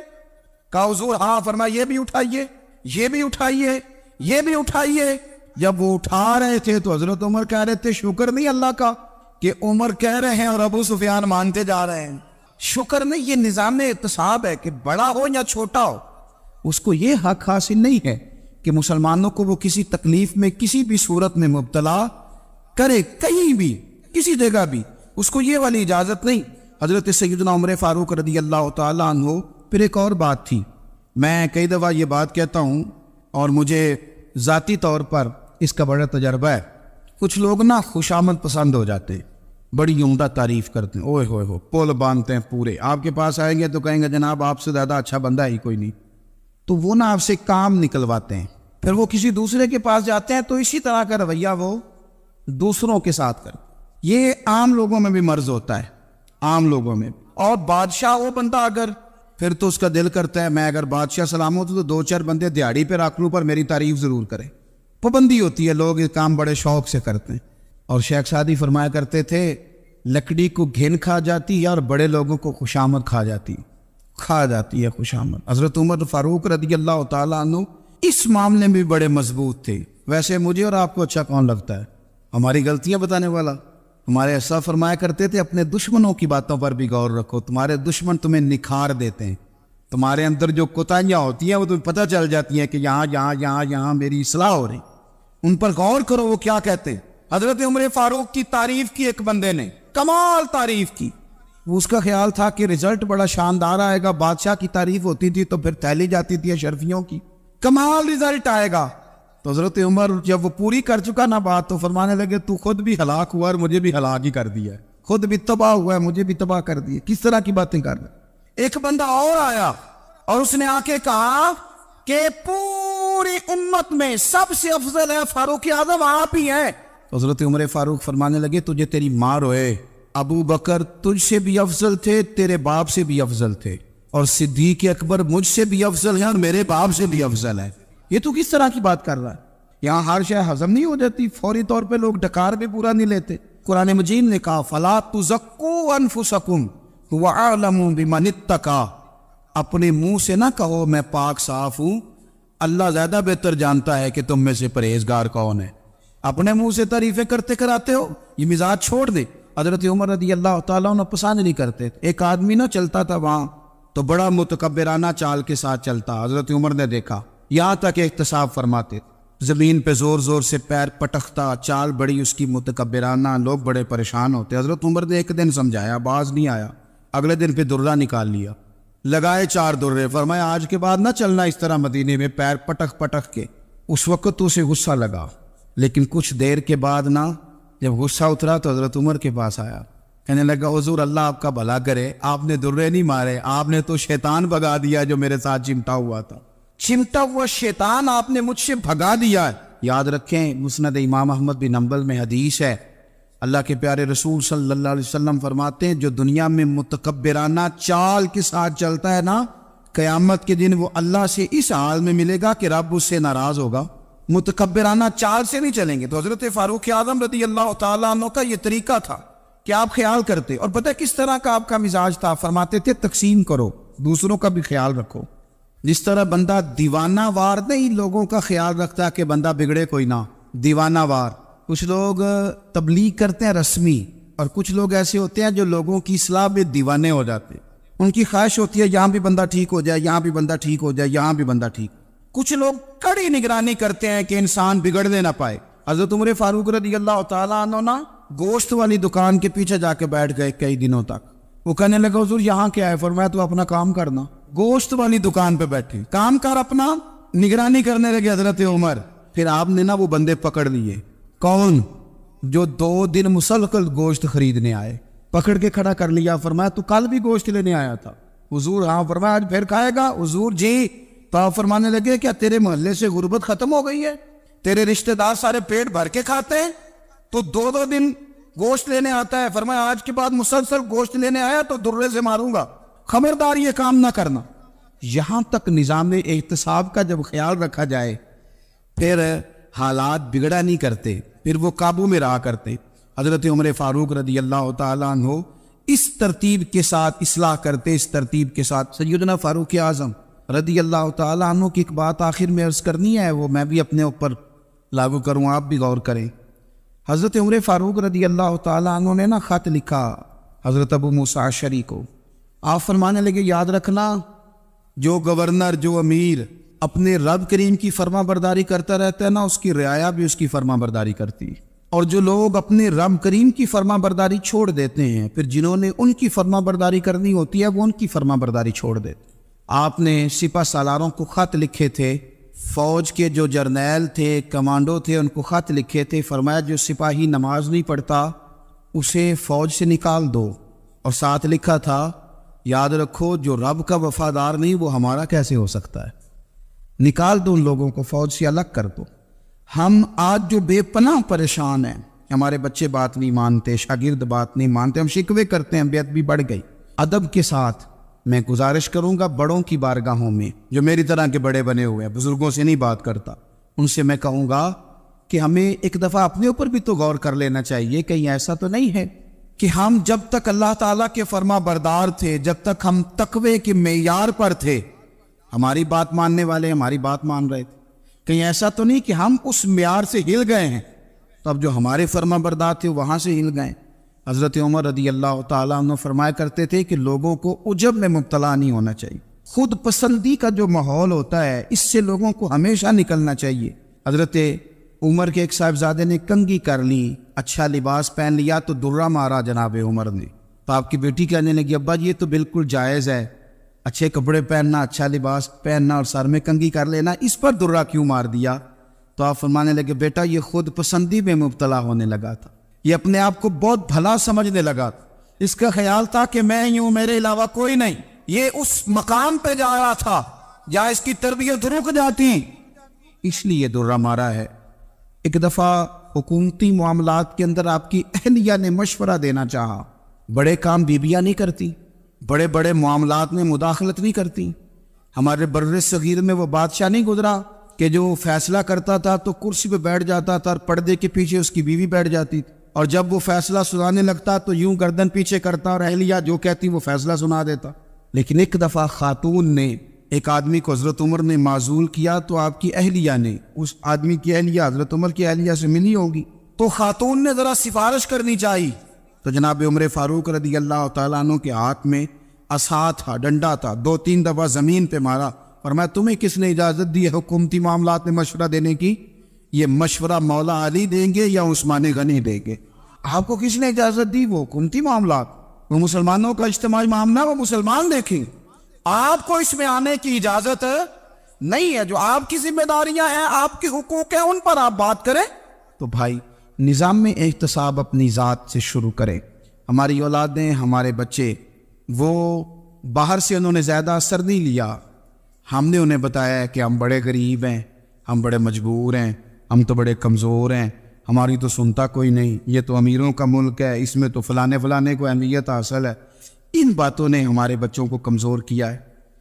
کہا حضور ہاں۔ فرمایا یہ بھی اٹھائیے، یہ بھی اٹھائیے، یہ بھی اٹھائیے۔ جب وہ اٹھا رہے تھے تو حضرت عمر کہہ رہے تھے شکر نہیں اللہ کا کہ عمر کہہ رہے ہیں اور ابو سفیان مانتے جا رہے ہیں، شکر نہیں۔ یہ نظام احتساب ہے کہ بڑا ہو یا چھوٹا ہو، اس کو یہ حق حاصل نہیں ہے کہ مسلمانوں کو وہ کسی تکلیف میں کسی بھی صورت میں مبتلا کرے، کہیں بھی کسی جگہ بھی، اس کو یہ والی اجازت نہیں۔ حضرت سیدنا عمر فاروق رضی اللہ تعالیٰ عنہ۔ پھر ایک اور بات تھی، میں کئی دفعہ یہ بات کہتا ہوں اور مجھے ذاتی طور پر اس کا بڑا تجربہ ہے، کچھ لوگ نا خوشامد پسند ہو جاتے، بڑی عمدہ تعریف کرتے ہیں، اوئے ہوئے ہو پول باندھتے ہیں پورے، آپ کے پاس آئیں گے تو کہیں گے جناب آپ سے زیادہ اچھا بندہ ہی کوئی نہیں، تو وہ نا آپ سے کام نکلواتے ہیں، پھر وہ کسی دوسرے کے پاس جاتے ہیں تو اسی طرح کا رویہ وہ دوسروں کے ساتھ کرتے۔ یہ عام لوگوں میں بھی مرض ہوتا ہے، عام لوگوں میں۔ اور بادشاہ وہ بندہ اگر، پھر تو اس کا دل کرتا ہے میں اگر بادشاہ سلام ہوں تو دو چار بندے دیہڑی پہ رکھ لوں پر میری تعریف ضرور کریں، پابندی ہوتی ہے، لوگ یہ کام بڑے شوق سے کرتے ہیں۔ اور شیخ سعدی فرمایا کرتے تھے لکڑی کو گھن کھا جاتی ہے اور بڑے لوگوں کو خوشامد کھا جاتی ہے خوشامد۔ حضرت عمر فاروق رضی اللہ تعالیٰ عنہ اس معاملے میں بھی بڑے مضبوط تھے۔ ویسے مجھے اور آپ کو اچھا کون لگتا ہے؟ ہماری غلطیاں بتانے والا؟ ہمارے ایسا فرمایا کرتے تھے اپنے دشمنوں کی باتوں پر بھی غور رکھو، تمہارے دشمن تمہیں نکھار دیتے ہیں، تمہارے اندر جو کوتاہیاں ہوتی ہیں وہ تمہیں پتہ چل جاتی ہیں کہ یہاں میری اصلاح ہو رہی، ان پر غور کرو وہ کیا کہتے ہیں۔ حضرت عمر فاروق کی تعریف کی ایک بندے نے، کمال تعریف کی، وہ اس کا خیال تھا کہ رزلٹ بڑا شاندار آئے گا، بادشاہ کی تعریف ہوتی تھی تو پھر تھیلی جاتی تھی اشرفیوں کی، کمال رزلٹ آئے گا۔ تو حضرت عمر جب وہ پوری کر چکا نا بات تو فرمانے لگے تو خود بھی ہلاک ہوا اور مجھے بھی ہلاک ہی کر دیا ہے، خود بھی تباہ ہوا ہے مجھے بھی تباہ کر دیا، کس طرح کی باتیں کر رہے۔ ایک بندہ اور آیا اور اس نے آ کے کہا کہ پوری امت میں سب سے افضل ہے فاروق اعظم آپ ہی ہیں۔ حضرت عمر فاروق فرمانے لگے تجھے تیری ماں روئے، ابو بکر تجھ سے بھی افضل تھے، تیرے باپ سے بھی افضل تھے، اور صدیق اکبر مجھ سے بھی افضل ہے اور میرے باپ سے بھی افضل ہے، یہ تو کس طرح کی بات کر رہا ہے؟ یہاں ہر شے ہضم نہیں ہو جاتی، فوری طور پہ لوگ ڈکار بھی پورا نہیں لیتے۔ قرآن مجید نے کہا فَلَا تُزَكُّوا أَنفُسَكُمْ هُوَ أَعْلَمُ بِمَنِ اتَّقَىٰ، اپنے منہ سے نہ کہو میں پاک صاف ہوں، اللہ زیادہ بہتر جانتا ہے کہ تم میں سے پرہیزگار کون ہے۔ اپنے منہ سے تعریفیں کرتے کراتے ہو، یہ مزاج چھوڑ دے۔ حضرت عمر رضی اللہ تعالیٰ عنہ پسند نہیں کرتے۔ ایک آدمی نہ چلتا تھا وہاں تو بڑا متکبرانہ چال کے ساتھ چلتا، حضرت عمر نے دیکھا، یہاں تک احتساب فرماتے، زمین پہ زور زور سے پیر پٹکتا، چال بڑی اس کی متکبرانہ، لوگ بڑے پریشان ہوتے۔ حضرت عمر نے ایک دن سمجھایا، باز نہیں آیا، اگلے دن پہ درہ نکال لیا، لگائے 4 درے، فرمایا آج کے بعد نہ چلنا اس طرح مدینے میں پیر پٹک پٹک کے۔ اس وقت تو اسے غصہ لگا، لیکن کچھ دیر کے بعد نا جب غصہ اترا تو حضرت عمر کے پاس آیا، کہنے لگا حضور اللہ آپ کا بھلا کرے، آپ نے درے نہیں مارے، آپ نے تو شیطان بھگا دیا جو میرے ساتھ چمٹا ہوا تھا، چمٹا ہوا شیطان آپ نے مجھ سے بھگا دیا ہے۔ یاد رکھیں مسند امام احمد بن حنبل میں حدیث ہے، اللہ کے پیارے رسول صلی اللہ علیہ وسلم فرماتے ہیں جو دنیا میں متکبرانہ چال کے ساتھ چلتا ہے نا، قیامت کے دن وہ اللہ سے اس حال میں ملے گا کہ رب اس سے ناراض ہوگا۔ متکبرانہ چال سے نہیں چلیں گے۔ تو حضرت فاروق اعظم رضی اللہ تعالیٰ عنہ کا یہ طریقہ تھا کہ آپ خیال کرتے، اور پتہ کس طرح کا آپ کا مزاج تھا، فرماتے تھے تقسیم کرو، دوسروں کا بھی خیال رکھو۔ جس طرح بندہ دیوانہ وار نہیں لوگوں کا خیال رکھتا کہ بندہ بگڑے کوئی نہ، دیوانہ وار۔ کچھ لوگ تبلیغ کرتے ہیں رسمی، اور کچھ لوگ ایسے ہوتے ہیں جو لوگوں کی اصلاح میں دیوانے ہو جاتے، ان کی خواہش ہوتی ہے یہاں بھی بندہ ٹھیک ہو جائے، یہاں بھی بندہ ٹھیک ہو جائے، یہاں بھی بندہ ٹھیک۔ کچھ لوگ کڑی نگرانی کرتے ہیں کہ انسان بگڑنے نہ پائے۔ حضرت عمر فاروق رضی اللہ تعالیٰ عنہ نا گوشت والی دکان کے پیچھے جا کے بیٹھ گئے کئی دنوں تک۔ وہ کہنے لگا حضور یہاں کیا ہے؟ فرمایا تو اپنا کام کرنا۔ گوشت والی دکان پہ بیٹھے، کام کر اپنا، نگرانی کرنے لگے حضرت عمر۔ پھر آپ نے نا وہ بندے پکڑ لیے، کون؟ جو 2 دن مسلسل گوشت خریدنے آئے، پکڑ کے کھڑا کر لیا، فرمایا تو کل بھی گوشت لینے آیا تھا؟ حضور ہاں۔ فرمایا آج پھر کھائے گا؟ حضور جی۔ تو آپ فرمانے لگے کیا تیرے محلے سے غربت ختم ہو گئی ہے؟ تیرے رشتہ دار سارے پیٹ بھر کے کھاتے ہیں، تو 2 دن گوشت لینے آتا ہے، فرمایا آج کے بعد مسلسل گوشت لینے آیا تو درے سے ماروں گا، خبردار یہ کام نہ کرنا۔ یہاں تک نظام احتساب کا جب خیال رکھا جائے پھر حالات بگڑا نہیں کرتے، پھر وہ قابو میں رہا کرتے۔ حضرت عمر فاروق رضی اللہ تعالیٰ عنہ اس ترتیب کے ساتھ اصلاح کرتے، اس ترتیب کے ساتھ۔ سیدنا فاروق اعظم رضی اللہ تعالیٰ عنہ کی ایک بات آخر میں عرض کرنی ہے، وہ میں بھی اپنے اوپر لاگو کروں، آپ بھی غور کریں۔ حضرت عمر فاروق رضی اللہ تعالیٰ عنہ نے نا خط لکھا حضرت ابو موسیٰ اشعری کو۔ آپ فرمانے لگے یاد رکھنا جو گورنر، جو امیر اپنے رب کریم کی فرما برداری کرتا رہتا ہے نا، اس کی رعایا بھی اس کی فرما برداری کرتی ہے، اور جو لوگ اپنے رب کریم کی فرما برداری چھوڑ دیتے ہیں پھر جنہوں نے ان کی فرما برداری کرنی ہوتی ہے وہ ان کی فرما برداری چھوڑ دیتے۔ آپ نے سپہ سالاروں کو خط لکھے تھے، فوج کے جو جرنیل تھے، کمانڈو تھے، ان کو خط لکھے تھے، فرمایا جو سپاہی نماز نہیں پڑھتا اسے فوج سے نکال دو، اور ساتھ لکھا تھا یاد رکھو جو رب کا وفادار نہیں وہ ہمارا کیسے ہو سکتا ہے، نکال دو ان لوگوں کو، فوج سے الگ کر دو۔ ہم آج جو بے پناہ پریشان ہیں، ہمارے بچے بات نہیں مانتے، شاگرد بات نہیں مانتے، ہم شکوے کرتے ہیں، بے ادبی بڑھ گئی۔ ادب کے ساتھ میں گزارش کروں گا بڑوں کی بارگاہوں میں، جو میری طرح کے بڑے بنے ہوئے ہیں، بزرگوں سے نہیں بات کرتا، ان سے میں کہوں گا کہ ہمیں ایک دفعہ اپنے اوپر بھی تو غور کر لینا چاہیے، کہیں ایسا تو نہیں ہے کہ ہم جب تک اللہ تعالیٰ کے فرما بردار تھے، جب تک ہم تقوی کے معیار پر تھے، ہماری بات ماننے والے ہماری بات مان رہے تھے، کہیں ایسا تو نہیں کہ ہم اس معیار سے ہل گئے ہیں تو اب جو ہمارے فرما بردار تھے وہاں سے ہل گئے۔ حضرت عمر رضی اللہ تعالیٰ عنہ فرمایا کرتے تھے کہ لوگوں کو عجب میں مبتلا نہیں ہونا چاہیے، خود پسندی کا جو ماحول ہوتا ہے اس سے لوگوں کو ہمیشہ نکلنا چاہیے۔ حضرت عمر کے ایک صاحبزادے نے کنگھی کر لی، اچھا لباس پہن لیا تو درہ مارا جناب عمر نے، تو آپ کی بیٹی کہنے لگی ابا یہ تو بالکل جائز ہے، اچھے کپڑے پہننا، اچھا لباس پہننا اور سر میں کنگھی کر لینا، اس پر درہ کیوں مار دیا؟ تو آپ فرمانے لگے بیٹا یہ خود پسندی میں مبتلا ہونے لگا تھا، یہ اپنے آپ کو بہت بھلا سمجھنے لگا تھا، اس کا خیال تھا کہ میں ہی ہوں، میرے علاوہ کوئی نہیں، یہ اس مقام پہ جا رہا تھا جہاں اس کی تربیت رک جاتی، اس لیے درہ مارا ہے۔ ایک دفعہ حکومتی معاملات کے اندر آپ کی اہلیہ نے مشورہ دینا چاہا، بڑے کام بیویاں نہیں کرتی، بڑے بڑے معاملات میں مداخلت نہیں کرتی۔ ہمارے بر صغیر میں وہ بادشاہ نہیں گزرا کہ جو فیصلہ کرتا تھا تو کرسی پہ بیٹھ جاتا تھا اور پردے کے پیچھے اس کی بیوی بیٹھ جاتی تھی، اور جب وہ فیصلہ سنانے لگتا تو یوں گردن پیچھے کرتا اور اہلیہ جو کہتی وہ فیصلہ سنا دیتا۔ لیکن ایک دفعہ خاتون نے ایک آدمی کو حضرت عمر نے معزول کیا تو آپ کی اہلیہ نے، اس آدمی کی اہلیہ حضرت عمر کی اہلیہ سے ملی ہوگی، تو خاتون نے ذرا سفارش کرنی چاہیے، تو جناب عمر فاروق رضی اللہ تعالیٰ عنہ کے ہاتھ میں عصا تھا، ڈنڈا تھا، 2-3 دفعہ زمین پہ مارا، فرمایا تمہیں کس نے اجازت دی ہے حکومتی معاملات میں مشورہ دینے کی؟ یہ مشورہ مولا علی دیں گے یا عثمان غنی دیں گے؟ آپ کو کس نے اجازت دی؟ وہ حکومتی معاملات، وہ مسلمانوں کا اجتماعی معاملہ، وہ مسلمان دیکھیں، آپ کو اس میں آنے کی اجازت نہیں ہے۔ جو آپ کی ذمہ داریاں ہیں، آپ کے حقوق ہیں، ان پر آپ بات کریں۔ تو بھائی نظام میں احتساب اپنی ذات سے شروع کریں۔ ہماری اولادیں، ہمارے بچے، وہ باہر سے انہوں نے زیادہ اثر نہیں لیا، ہم نے انہیں بتایا کہ ہم بڑے غریب ہیں، ہم بڑے مجبور ہیں، ہم تو بڑے کمزور ہیں، ہماری تو سنتا کوئی نہیں، یہ تو امیروں کا ملک ہے، اس میں تو فلانے کو اہمیت حاصل ہے۔ ان باتوں نے ہمارے بچوں کو کمزور کیا ہے،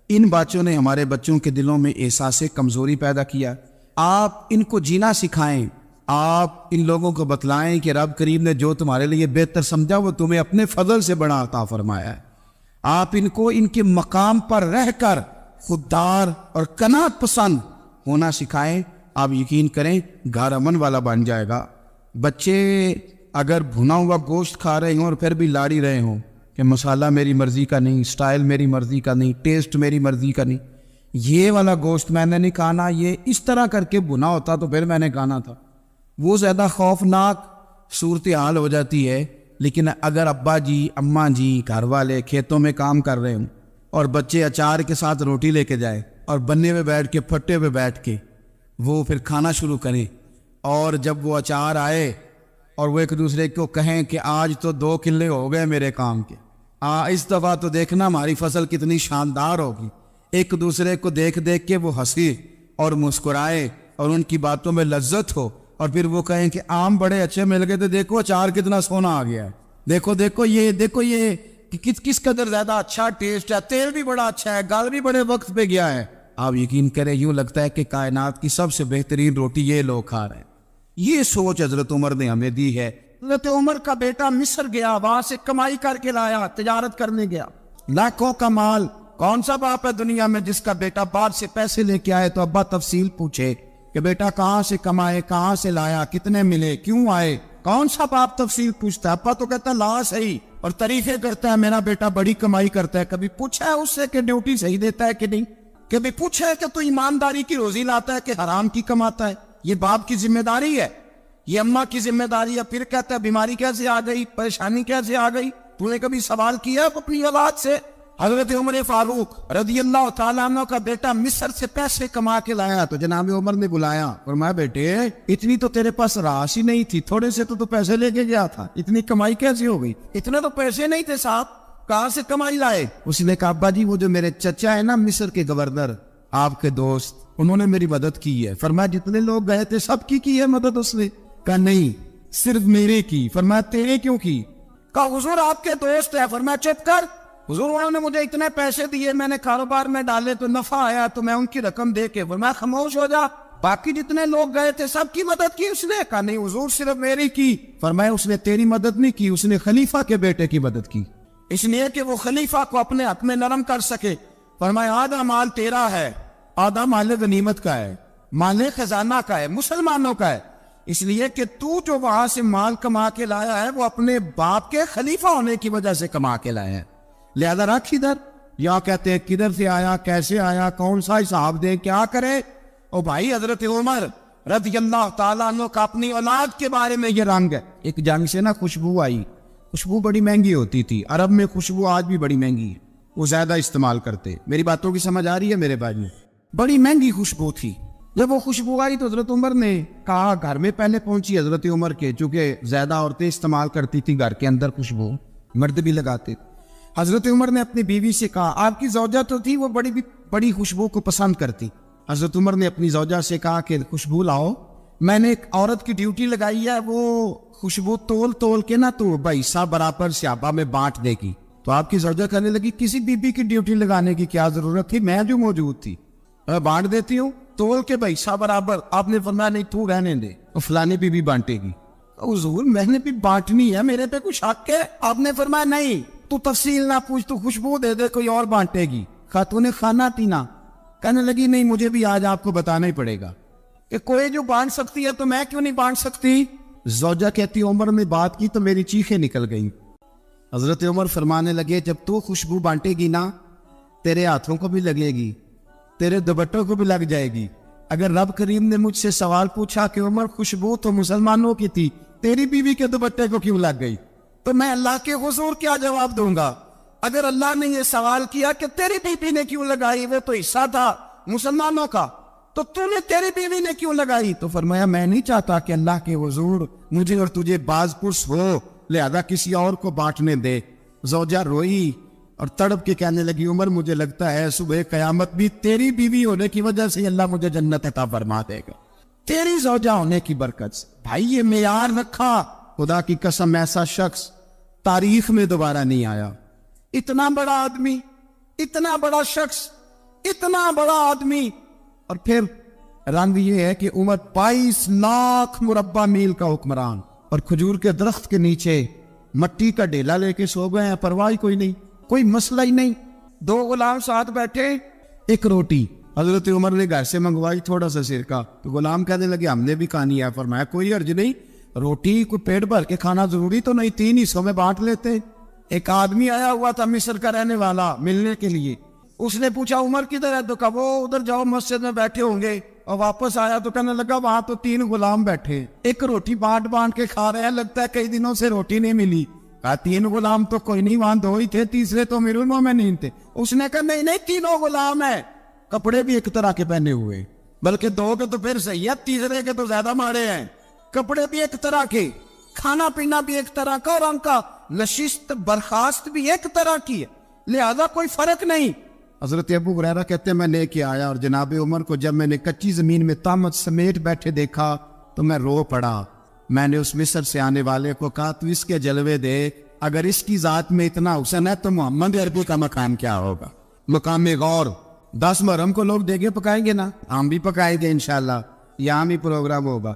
ان باتوں نے ہمارے بچوں کے دلوں میں احساس کمزوری پیدا کیا۔ آپ ان کو جینا سکھائیں، آپ ان لوگوں کو بتلائیں کہ رب کریم نے جو تمہارے لیے بہتر سمجھا وہ تمہیں اپنے فضل سے بڑا عطا فرمایا ہے۔ آپ ان کو ان کے مقام پر رہ کر خوددار اور قناعت پسند ہونا سکھائیں، آپ یقین کریں گھر امن والا بن جائے گا۔ بچے اگر بھنا ہوا گوشت کھا رہے ہوں اور پھر بھی لاڑی رہے ہوں کہ مسالہ میری مرضی کا نہیں، سٹائل میری مرضی کا نہیں، ٹیسٹ میری مرضی کا نہیں، یہ والا گوشت میں نے نہیں کھانا، یہ اس طرح کر کے بھنا ہوتا تو پھر میں نے کھانا تھا، وہ زیادہ خوفناک صورتحال ہو جاتی ہے۔ لیکن اگر ابا جی، اماں جی، گھر والے کھیتوں میں کام کر رہے ہوں اور بچے اچار کے ساتھ روٹی لے کے جائے اور بننے پہ بیٹھ کے، پھٹے پہ بیٹھ کے وہ پھر کھانا شروع کریں، اور جب وہ اچار آئے اور وہ ایک دوسرے کو کہیں کہ آج تو 2 کلے ہو گئے میرے کام کے، اس دفعہ تو دیکھنا ہماری فصل کتنی شاندار ہوگی، ایک دوسرے کو دیکھ دیکھ کے وہ ہنسی اور مسکرائے اور ان کی باتوں میں لذت ہو، اور پھر وہ کہیں کہ آم بڑے اچھے مل گئے تھے، دیکھو اچار کتنا سونا آ گیا ہے، دیکھو یہ کہ کس قدر زیادہ اچھا ٹیسٹ ہے، تیل بھی بڑا اچھا ہے، گل بھی بڑے وقت پہ گیا ہے۔ آپ یقین کریں یوں لگتا ہے کہ کائنات کی سب سے بہترین روٹی یہ لوگ کھا رہے ہیں۔ یہ سوچ حضرت عمر نے ہمیں دی ہے۔ حضرت عمر کا بیٹا مصر گیا، وہاں سے کمائی کر کے لایا، تجارت کرنے گیا، لاکھوں کا مال۔ کون سا باپ ہے دنیا میں جس کا بیٹا باہر سے پیسے لے کے آئے تو ابا تفصیل پوچھے کہ بیٹا کہاں سے کمائے، کہاں سے لایا، کتنے ملے، کیوں آئے؟ کون سا باپ تفصیل پوچھتا ہے؟ ابا تو کہتا لا صحیح اور تعریفیں کرتا ہے، میرا بیٹا بڑی کمائی کرتا ہے۔ کبھی پوچھا ہے اس سے کہ ڈیوٹی صحیح دیتا ہے کہ نہیں؟ کبھی پوچھا ہے کہ تو ایمانداری کی روزی لاتا ہے کہ حرام کی کماتا ہے؟ یہ باپ کی ذمہ داری ہے، یہ اماں کی ذمہ داری ہے۔ پھر کہتا ہے بیماری کیسے آ گئی، پریشانی کیسے آ گئی؟ تو نے کبھی سوال کیا اپنی اولاد سے؟ حضرت عمر فاروق رضی اللہ تعالیٰ عنہ کا بیٹا مصر سے پیسے کما کے لایا تو جناب عمر نے بلایا، فرمایا بیٹے اتنی تو تیرے پاس راش ہی نہیں تھی، تھوڑے سے تو پیسے لے کے گیا تھا، اتنی کمائی کیسے ہو گئی؟ اتنے تو پیسے نہیں تھے صاحب، کہاں سے کمائی لائے؟ اس نے کہا ابا جی وہ جو میرے چچا ہے نا مصر کے گورنر، آپ کے دوست، انہوں نے میری مدد کی ہے۔ فرمایا جتنے لوگ گئے تھے سب کی ہے مدد اس نے؟ کہا نہیں صرف میرے کی۔ فرمایا تیرے کیوں کی؟ کہا حضور آپ کے دوست ہے۔ فرمایا چپ کر، حضور انہوں نے مجھے اتنے پیسے دیے، میں نے کاروبار میں ڈالے تو نفع آیا تو میں ان کی رقم دے کے۔ فرمایا خاموش ہو جا، باقی جتنے لوگ گئے تھے سب کی مدد کی اس نے؟ کہا نہیں حضور صرف میری کی۔ فرمایا اس نے تیری مدد نہیں کی، اس نے خلیفہ کے بیٹے کی مدد کی، اس لیے کہ وہ خلیفہ کو اپنے حق میں نرم کر سکے۔ فرمایا آدھا مال تیرا ہے، آدھا مال غنیمت کا ہے، مال خزانہ کا ہے، مسلمانوں کا ہے، اس لیے کہ تو جو وہاں سے مال کما کے لایا ہے وہ اپنے باپ کے خلیفہ ہونے کی وجہ سے کما کے لایا ہے، لہذا رکھ ادھر۔ یا کہتے ہیں کدھر سے آیا، کیسے آیا، کون سا حساب دے، کیا کرے؟ او بھائی حضرت عمر رضی اللہ تعالیٰ عنہ کا اپنی اولاد کے بارے میں یہ رنگ ہے۔ ایک جنگ سے نا خوشبو آئی، خوشبو بڑی مہنگی ہوتی تھی، عرب میں خوشبو آج بھی بڑی مہنگی ہے، وہ زیادہ استعمال کرتے۔ میری باتوں کی سمجھ آ رہی ہے میرے بھائی؟ بڑی مہنگی خوشبو تھی۔ جب وہ خوشبو آئی تو حضرت عمر نے کہا، گھر میں پہلے پہنچی حضرت عمر کے، چونکہ زیادہ عورتیں استعمال کرتی تھی گھر کے اندر خوشبو، مرد بھی لگاتے تھے۔ حضرت عمر نے اپنی بیوی سے کہا، آپ کی زوجہ تو تھی وہ بڑی خوشبو کو پسند کرتی۔ حضرت عمر نے اپنی زوجہ سے کہا کہ خوشبو لاؤ، میں نے ایک عورت کی ڈیوٹی لگائی ہے، وہ خوشبو تول کے نا تو حصہ برابر صحابہ میں بانٹ دے گی۔ تو آپ کی زوجہ کہنے لگی کسی بی بی کی ڈیوٹی لگانے کی کیا ضرورت تھی، میں جو موجود تھی میں بانٹ دیتی ہوں تول کے حصہ برابر۔ آپ نے فرمایا نہیں تو رہنے دے، فلانے پہ بھی بانٹے گی۔ حضور میں نے بھی بانٹنی ہے، میرے پہ کچھ حق ہے؟ آپ نے فرمایا نہیں تو تفصیل نہ پوچھ، تو خوشبو دے دے، کوئی اور بانٹے گی۔ خاتون خانہ تھی نا، کہنے لگی نہیں مجھے بھی آج آپ کو بتانا ہی پڑے گا کہ کوئی جو بانٹ سکتی ہے تو میں کیوں نہیں بانٹ سکتی؟ زوجہ کہتی عمر نے بات کی تو میری چیخیں نکل گئیں۔ حضرت عمر فرمانے لگے جب تو خوشبو بانٹے گی نا تیرے ہاتھوں کو بھی لگے گی، تیرے دوپٹوں کو بھی لگ جائے گی۔ اگر رب کریم نے مجھ سے سوال پوچھا کہ عمر خوشبو تو مسلمانوں کی تھی، تیری بیوی کے دوپٹے کو کیوں لگ گئی، تو میں اللہ کے حضور کیا جواب دوں گا؟ اگر اللہ نے یہ سوال کیا کہ تیری بیوی نے کیوں لگائی، وہ تو حصہ تھا مسلمانوں کا، تو تو نے تیری بیوی نے کیوں لگائی؟ تو فرمایا میں نہیں چاہتا کہ اللہ کے حضور مجھے اور تجھے باز پرس ہو، لہذا کسی اور کو بانٹنے دے۔ زوجہ روئی اور تڑپ کے کہنے لگی عمر مجھے لگتا ہے صبح قیامت بھی تیری بیوی ہونے کی وجہ سے اللہ مجھے جنت عطا فرما دے گا، تیری زوجہ ہونے کی برکت سے۔ بھائی یہ معیار رکھا، خدا کی قسم ایسا شخص تاریخ میں دوبارہ نہیں آیا۔ اتنا بڑا آدمی، اتنا بڑا شخص، اتنا بڑا آدمی، اور پھر رنگ یہ ہے کہ عمر 22 لاکھ مربع میل کا حکمران، اور کھجور کے درخت کے نیچے مٹی کا ڈیلا لے کے سو گئے ہیں، پرواہ کوئی نہیں، کوئی مسئلہ ہی نہیں۔ 2 غلام ساتھ بیٹھے، ایک روٹی حضرت عمر نے گھر سے منگوائی، تھوڑا سا سرکہ، تو غلام کہنے لگے ہم نے بھی کھانی ہے۔ فرمایا کوئی حرج نہیں، روٹی کوئی پیٹ بھر کے کھانا ضروری تو نہیں، 3 حصوں میں بانٹ لیتے۔ ایک آدمی آیا ہوا تھا مصر کا رہنے والا ملنے کے لیے، اس نے پوچھا عمر کدھر ہے، تو کہا وہ ادھر جاؤ مسجد میں بیٹھے ہوں گے، اور واپس آیا تو کہنے لگا وہاں تو 3 غلام بیٹھے، ایک روٹی بانٹ کے کھا رہے ہیں، لگتا ہے کئی دنوں سے روٹی نہیں ملی۔ کہا 3 غلام تو کوئی نہیں، وہاں 2 ہی تھے، تیسرے تو امیر المومنین تھے۔ اس نے کہا نہیں 3 غلام ہیں، کپڑے بھی ایک طرح کے پہنے ہوئے، بلکہ 2 کے تو پھر صحیح ہے، تیسرے کے تو زیادہ مارے ہیں، کپڑے بھی ایک طرح کے، کھانا پینا بھی ایک طرح کا، اور ان کا نشست برخاست بھی ایک طرح کی ہے، لہذا کوئی فرق نہیں۔ حضرت ابو ہریرہ کہتے ہیں میں لے کے آیا، اور جناب عمر کو جب میں نے کچی زمین میں تہمت سمیٹ بیٹھے دیکھا تو میں رو پڑا۔ میں نے اس مصر سے آنے والے کو کہا تو اس کے جلوے دیکھ، اگر اس کی ذات میں اتنا حسن ہے تو محمد عربی کا مقام کیا ہوگا؟ مقام غور 10 محرم کو لوگ دیگے پکائیں گے نا، ہم بھی پکائیں گے انشاءاللہ، یہاں بھی پروگرام ہوگا،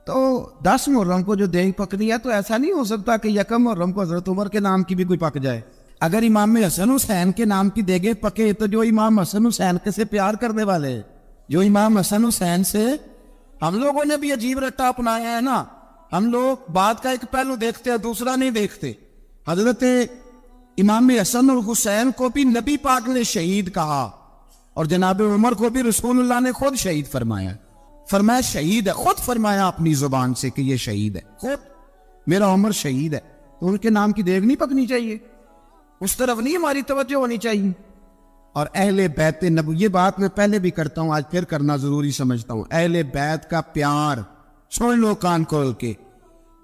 تو 10 محرم کو جو دیگ پکنی ہے تو ایسا نہیں ہو سکتا کہ 1 محرم کو حضرت عمر کے نام کی بھی کوئی پک جائے۔ اگر امام حسن حسین کے نام کی دیگیں پکے تو جو امام حسن حسین کے سے پیار کرنے والے ہیں، جو امام حسن حسین سے، ہم لوگوں نے بھی عجیب رٹا اپنایا ہے نا، ہم لوگ بات کا ایک پہلو دیکھتے ہیں دوسرا نہیں دیکھتے۔ حضرت امام حسن اور حسین کو بھی نبی پاک نے شہید کہا، اور جناب عمر کو بھی رسول اللہ نے خود شہید فرمایا، فرمایا شہید ہے، خود فرمایا اپنی زبان سے کہ یہ شہید ہے، خود میرا عمر شہید ہے، تو ان کے نام کی دیگ نہیں پکنی چاہیے، اس طرف نہیں ہماری توجہ ہونی چاہیے۔ اور اہل بیت نبو، یہ بات میں پہلے بھی کرتا ہوں، آج پھر کرنا ضروری سمجھتا ہوں، اہل بیت کا پیار سن لو کان کھول کے،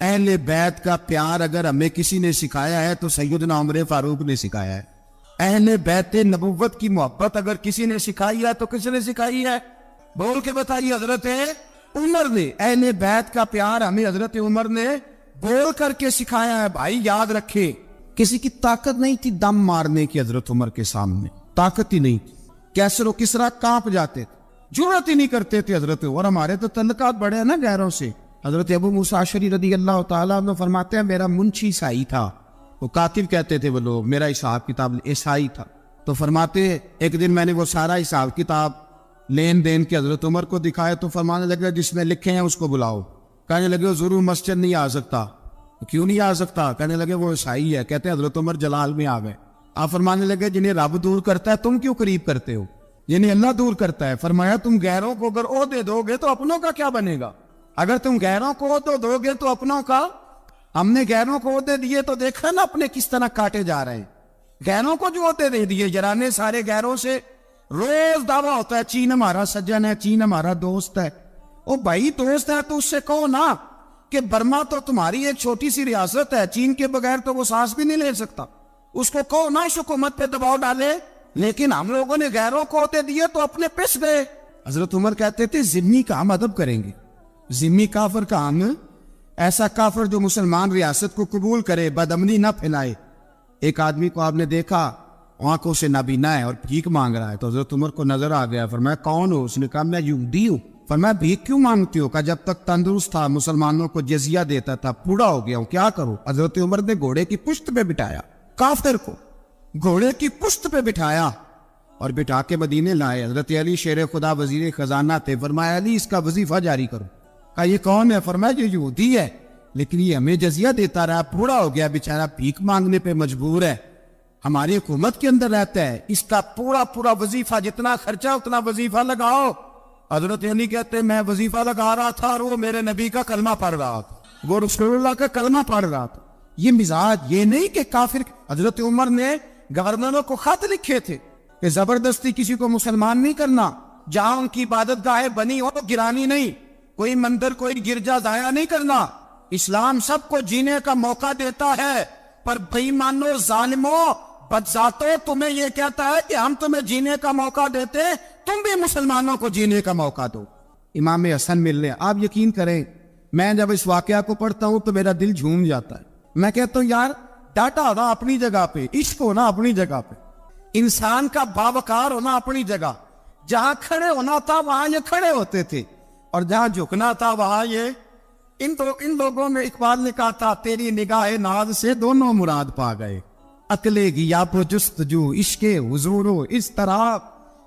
اہل بیت کا پیار اگر ہمیں کسی نے سکھایا ہے تو سیدنا عمر فاروق نے سکھایا ہے۔ اہل بیت نبوت کی محبت اگر کسی نے سکھائی ہے تو کس نے سکھائی ہے؟ بول کے بتائیے، حضرت عمر نے۔ اہل بیت کا پیار ہمیں حضرت عمر نے بول کر کے سکھایا ہے۔ بھائی یاد رکھے، کسی کی طاقت نہیں تھی دم مارنے کی حضرت عمر کے سامنے، طاقت ہی نہیں تھی، کیسر و کسرا کانپ جاتے تھے، جرأت ہی نہیں کرتے تھے حضرت۔ اور ہمارے تو تعلقات بڑے ہیں نا غیروں سے۔ حضرت ابو موسیٰ اشعری رضی اللہ تعالیٰ عنہ فرماتے ہیں میرا منشی عیسائی تھا، وہ کاتب کہتے تھے وہ لوگ، میرا حساب کتاب عیسائی تھا، تو فرماتے ایک دن میں نے وہ سارا حساب کتاب لین دین کے حضرت عمر کو دکھائے تو فرمانے لگے جس میں لکھے ہیں اس کو بلاؤ۔ کہنے لگے ضرور مسجد نہیں آ سکتا، کیوں نہیں آ سکتا؟ کہنے لگے وہ عیسائی ہے۔ کہتے حضرت عمر جلال میں آ گئے، آپ فرمانے لگے جنہیں رب دور کرتا ہے تم کیوں قریب کرتے ہو؟ جنہیں اللہ دور کرتا ہے۔ فرمایا تم غیروں کو اگر عہدے دو گے تو اپنوں کا کیا بنے گا؟ اگر تم غیروں کو عہدے دو گے تو اپنوں کا، ہم نے غیروں کو عہدے دیے تو دیکھا نا اپنے کس طرح کاٹے جا رہے ہیں۔ غیروں کو جو عہدے دے دیے، جرانے سارے غیروں سے روز دعویٰ ہوتا ہے چین ہمارا سجن ہے، چین ہمارا دوست ہے۔ او بھائی دوست ہے تو اس سے کہو نا کہ برما تو تمہاری ایک چھوٹی سی ریاست ہے، چین کے بغیر تو وہ سانس بھی نہیں لے سکتا، اس کو کہو نا اس حکومت پہ دباؤ ڈالے۔ لیکن ہم لوگوں نے غیروں کو عہدے دیے تو اپنے پس گئے۔ حضرت عمر کہتے تھے ذمہ کا ہم ادب کریں گے، ذمہ کافر کا ہم، ایسا کافر جو مسلمان ریاست کو قبول کرے، بدامنی نہ پھیلائے۔ ایک آدمی کو آپ نے دیکھا آنکھوں سے نابینا ہے اور بھیک مانگ رہا ہے، تو حضرت عمر کو نظر آ گیا، فرمایا کون ہو؟ اس نے کہا میں یہودی ہوں۔ فرمایا بھیک کیوں مانگتی ہو؟ کہا جب تک تندرست تھا مسلمانوں کو جزیہ دیتا تھا، بوڑھا ہو گیا ہوں کیا کروں؟ حضرت عمر نے گھوڑے کی پشت پہ بٹھایا، کافر کو گھوڑے کی پشت پہ بٹھایا اور بٹھا کے مدینے لائے. حضرت علی شیر خدا وزیر خزانہ تھے. فرمایا علی اس کا وظیفہ جاری کرو. کہا یہ کون ہے؟ فرمایا یہ یہودی ہے لیکن یہ ہمیں جزیہ دیتا رہا, بوڑھا ہو گیا بیچارہ, بھیک مانگنے پہ مجبور ہے, ہماری حکومت کے اندر رہتا ہے, اس کا پورا وظیفہ جتنا خرچہ اتنا وظیفہ لگاؤ. حضرت علی کہتے ہیں میں وظیفہ لگا رہا تھا اور وہ میرے نبی کا کلمہ پڑھ رہا تھا, وہ رسول اللہ کا کلمہ پڑھ رہا تھا. یہ مزاج یہ نہیں کہ کافر. حضرت عمر نے گورنروں کو خط لکھے تھے کہ زبردستی کسی کو مسلمان نہیں کرنا, جہاں ان کی عبادت گاہیں بنی ہو گرانی نہیں, کوئی مندر کوئی گرجا ضائع نہیں کرنا. اسلام سب کو جینے کا موقع دیتا ہے, پر بے ایمانو ظالموں بدذاتوں تمہیں یہ کہتا ہے کہ ہم تمہیں جینے کا موقع دیتے, تم بھی مسلمانوں کو جینے کا موقع دو. امام حسن ملنے, آپ یقین کریں میں جب اس واقعہ کو پڑھتا ہوں تو میرا دل جھوم جاتا ہے. میں کہتا ہوں یار ڈاٹا ہونا اپنی جگہ پہ, عشق ہونا اپنی جگہ پہ, انسان کا باوقار ہونا اپنی جگہ. جہاں کھڑے ہونا تھا وہاں یہ کھڑے ہوتے تھے, اور جہاں جھکنا تھا وہاں یہ. ان لوگوں میں اقبال نے کہا تھا تیری نگاہ ناز سے دونوں مراد پا گئے, عقل غیاب و جستجو عشق حضور و اس طرح.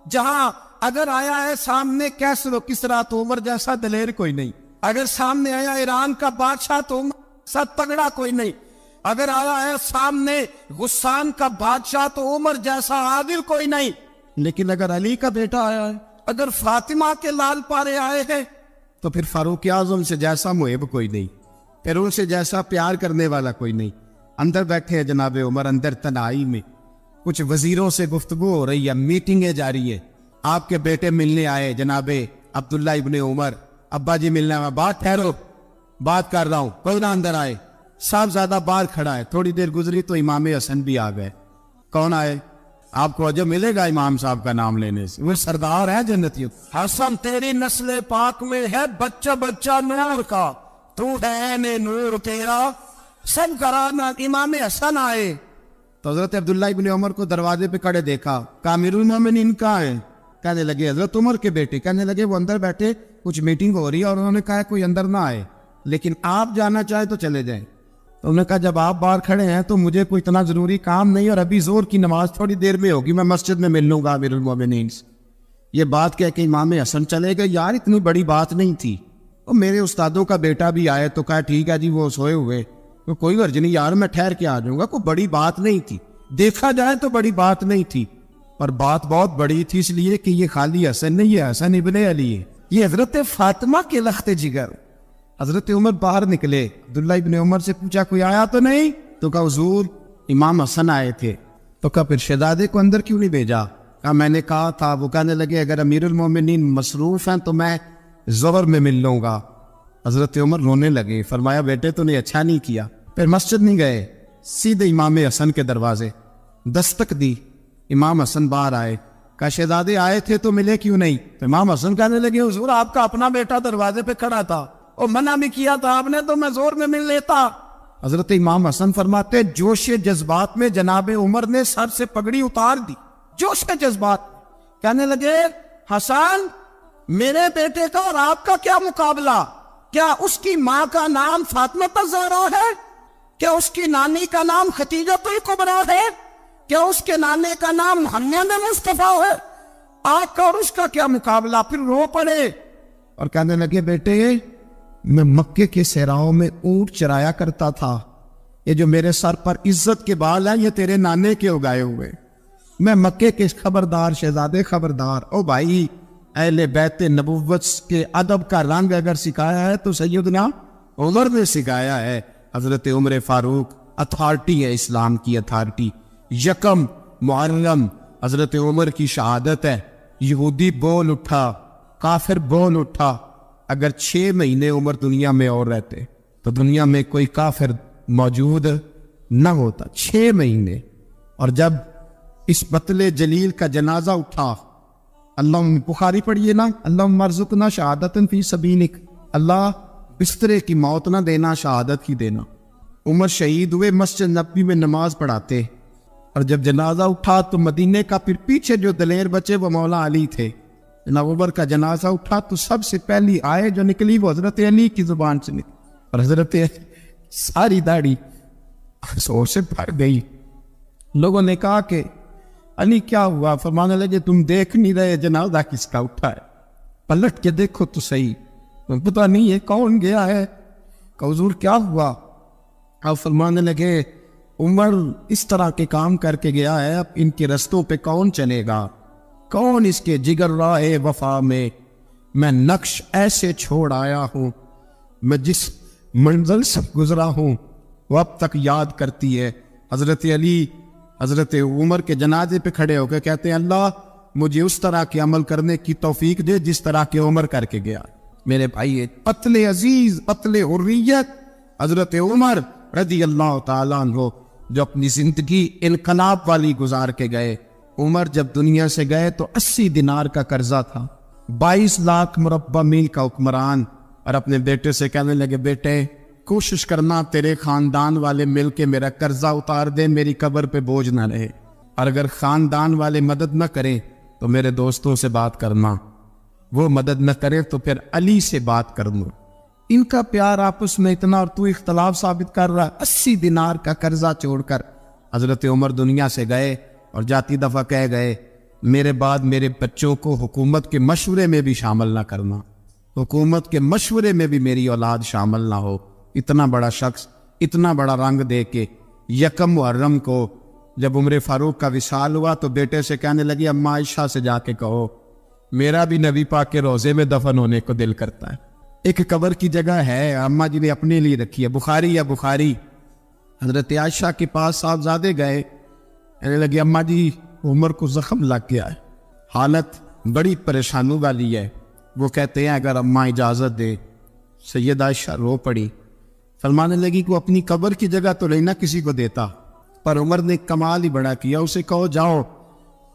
جہاں اگر آیا ہے سامنے کیسر و کسرا تو عمر جیسا دلیر کوئی نہیں, اگر سامنے آیا ایران کا بادشاہ تو عمر جیسا تگڑا کوئی نہیں, اگر آیا ہے سامنے غسان کا بادشاہ تو عمر جیسا عادل کوئی نہیں. لیکن اگر علی کا بیٹا آیا ہے, اگر فاطمہ کے لال پارے آئے ہیں, تو پھر فاروق اعظم سے جیسا محب کوئی نہیں, پھر ان سے جیسا پیار کرنے والا کوئی نہیں. اندر بیٹھے ہیں جناب عمر, اندر تنہائی میں کچھ وزیروں سے گفتگو ہو رہی ہے, میٹنگیں جاری ہے. آپ کے بیٹے ملنے آئے جناب عبداللہ ابن عمر, ابا جی ملنے آئے, بات ٹھہرو بات کر رہا ہوں, کوئی نہ اندر آئے. صاحبزادہ باہر کھڑا ہے. تھوڑی دیر گزری تو امام حسن بھی آ گئے. کون آئے؟ آپ کو عجب ملے گا امام صاحب کا نام لینے سے, وہ سردار ہے جنتی. حسن تیری نسل پاک میں ہے بچہ نور کا, تو ہے نے نور تیرا سب کرانا. امام حسن آئے تو حضرت عبداللہ ابن عمر کو دروازے پہ کھڑے دیکھا. امیر المومنین کہاں ہے؟ کہنے لگے حضرت عمر کے بیٹے. کہنے لگے وہ اندر بیٹھے, کچھ میٹنگ ہو رہی ہے اور انہوں نے کہا کوئی اندر نہ آئے, لیکن آپ جانا چاہے تو چلے جائیں. تو انہوں نے کہا جب آپ باہر کھڑے ہیں تو مجھے کوئی اتنا ضروری کام نہیں, اور ابھی زور کی نماز تھوڑی دیر میں ہوگی, میں مسجد میں مل لوں گا امیر المومنین سے. یہ بات کہہ کے امام حسن چلے گئے. یار اتنی بڑی بات نہیں تھی, اور میرے استادوں کا بیٹا بھی آئے تو کہا ٹھیک ہے جی وہ سوئے ہوئے, تو کوئی غرض نہیں یار میں ٹھہر کے آ جاؤں گا, کوئی بڑی بات نہیں تھی. دیکھا جائے تو بڑی بات نہیں تھی, پر بات بہت بڑی تھی, اس لیے کہ یہ خالی حسن نہیں, یہ حسن ابن علی ہے, یہ حضرت فاطمہ کے لخت جگر. حضرت عمر باہر نکلے, عبداللہ ابن عمر سے پوچھا کوئی آیا تو نہیں؟ تو کہا حضور امام حسن آئے تھے. تو کہا پھر شہزادے کو اندر کیوں نہیں بھیجا؟ کہا میں نے کہا تھا. وہ کہنے لگے اگر امیر المومنین مصروف ہیں تو میں ظہر میں مل لوں گا. حضرت عمر رونے لگے. فرمایا بیٹے تو نے اچھا نہیں کیا. پھر مسجد نہیں گئے, سیدھے امام حسن کے دروازے دستک دی. امام حسن باہر آئے. کہا شہزادے آئے تھے تو ملے کیوں نہیں؟ تو امام حسن کہنے لگے حضور آپ کا اپنا بیٹا دروازے پہ کھڑا تھا, اور منع بھی کیا تھا آپ نے, تو میں زور میں مل لیتا. حضرت امام حسن فرماتے جوش جذبات میں جناب عمر نے سر سے پگڑی اتار دی. جوش کے جذبات کہنے لگے حسن میرے بیٹے کا اور آپ کا کیا مقابلہ؟ کیا اس کی ماں کا نام فاطمہ الزہرا ہے؟ کیا اس کی نانی کا نام خدیجہ الکبریٰ ہے؟ کیا اس کے نانے کا نام محمد مصطفیٰ ہے؟ آپ کا اور اس کا کیا مقابلہ؟ پھر رو پڑے اور کہنے لگے بیٹے میں مکے کے صحراؤں میں اونٹ چرایا کرتا تھا, یہ جو میرے سر پر عزت کے بال ہیں یہ تیرے نانے کے اگائے ہوئے. میں مکے کے خبردار شہزادے خبردار. او بھائی اہل بیت نبوت کے ادب کا رنگ اگر سکھایا ہے تو سیدنا عمر نے سکھایا ہے. حضرت عمر فاروق اتھارٹی ہے, اسلام کی اتھارٹی. یکم محرم حضرت عمر کی شہادت ہے. یہودی بول اٹھا, کافر بول اٹھا. اگر 6 مہینے عمر دنیا میں اور رہتے تو دنیا میں کوئی کافر موجود نہ ہوتا. 6 مہینے. اور جب اس بطل جلیل کا جنازہ اٹھا, اللہ بخاری پڑھیے نا, اللہ ارزقنا شہادت فی سبیلک, اللہ بسترے کی موت نہ دینا, شہادت ہی دینا. عمر شہید ہوئے, مسجد نبوی میں نماز پڑھاتے, اور جب جنازہ اٹھا تو مدینے کا پھر پیچھے جو دلیر بچے وہ مولا علی تھے. جناب عمر کا جنازہ اٹھا تو سب سے پہلی آئے جو نکلی وہ حضرت علی کی زبان سے نکلی, اور حضرت ساری داڑھی سور سے بھر گئی. لوگوں نے کہا کہ علی کیا ہوا؟ فرمانے لگے تم دیکھ نہیں رہے جنازہ کس کا اٹھا ہے؟ پلٹ کے دیکھو تو صحیح، پتہ نہیں ہے کون گیا ہے۔ کہ حضور کیا ہوا؟ آپ فرمانے لگے عمر اس طرح کے کام کر کے گیا ہے، اب ان کے رستوں پہ کون چلے گا؟ کون اس کے جگر راہ وفا میں نقش ایسے چھوڑ آیا ہوں، میں جس منزل سے گزرا ہوں وہ اب تک یاد کرتی ہے۔ حضرت علی حضرت عمر کے جنازے پہ کھڑے ہو کے کہتے ہیں اللہ مجھے اس طرح کے عمل کرنے کی توفیق دے جس طرح کے عمر کر کے گیا۔ میرے بھائی قتل عزیز، قتل حریت حضرت عمر رضی اللہ تعالیٰ عنہ جو اپنی زندگی انقلاب والی گزار کے گئے۔ عمر جب دنیا سے گئے تو 80 دینار کا قرضہ تھا، 22 لاکھ مربع میل کا حکمران، اور اپنے بیٹے سے کہنے لگے بیٹے کوشش کرنا تیرے خاندان والے مل کے میرا قرضہ اتار دے، میری قبر پہ بوجھ نہ رہے، اور اگر خاندان والے مدد نہ کریں تو میرے دوستوں سے بات کرنا، وہ مدد نہ کرے تو پھر علی سے بات کر لوں۔ ان کا پیار آپس میں اتنا، اور تو اختلاف ثابت کر رہا۔ 80 دینار کا قرضہ چھوڑ کر حضرت عمر دنیا سے گئے، اور جاتی دفعہ کہہ گئے میرے بعد میرے بچوں کو حکومت کے مشورے میں بھی شامل نہ کرنا، حکومت کے مشورے میں بھی میری اولاد شامل نہ ہو۔ اتنا بڑا شخص اتنا بڑا رنگ دے کے یکم محرم کو جب عمر فاروق کا وصال ہوا تو بیٹے سے کہنے لگی اماں عائشہ سے جا کے کہو میرا بھی نبی پاک کے روضے میں دفن ہونے کو دل کرتا ہے۔ ایک قبر کی جگہ ہے اماں جی نے اپنے لیے رکھی ہے، بخاری۔ حضرت عائشہ کے پاس صاحبزادے گئے، کہنے لگے اماں جی عمر کو زخم لگ گیا ہے، حالت بڑی پریشانی والی ہے۔ وہ کہتے ہیں اگر اماں اجازت دے۔ سید عائشہ رو پڑی، فرمانے لگی کہ اپنی قبر کی جگہ تو نہیں نہ کسی کو دیتا، پر عمر نے کمال ہی بڑا کیا، اسے کہو جاؤ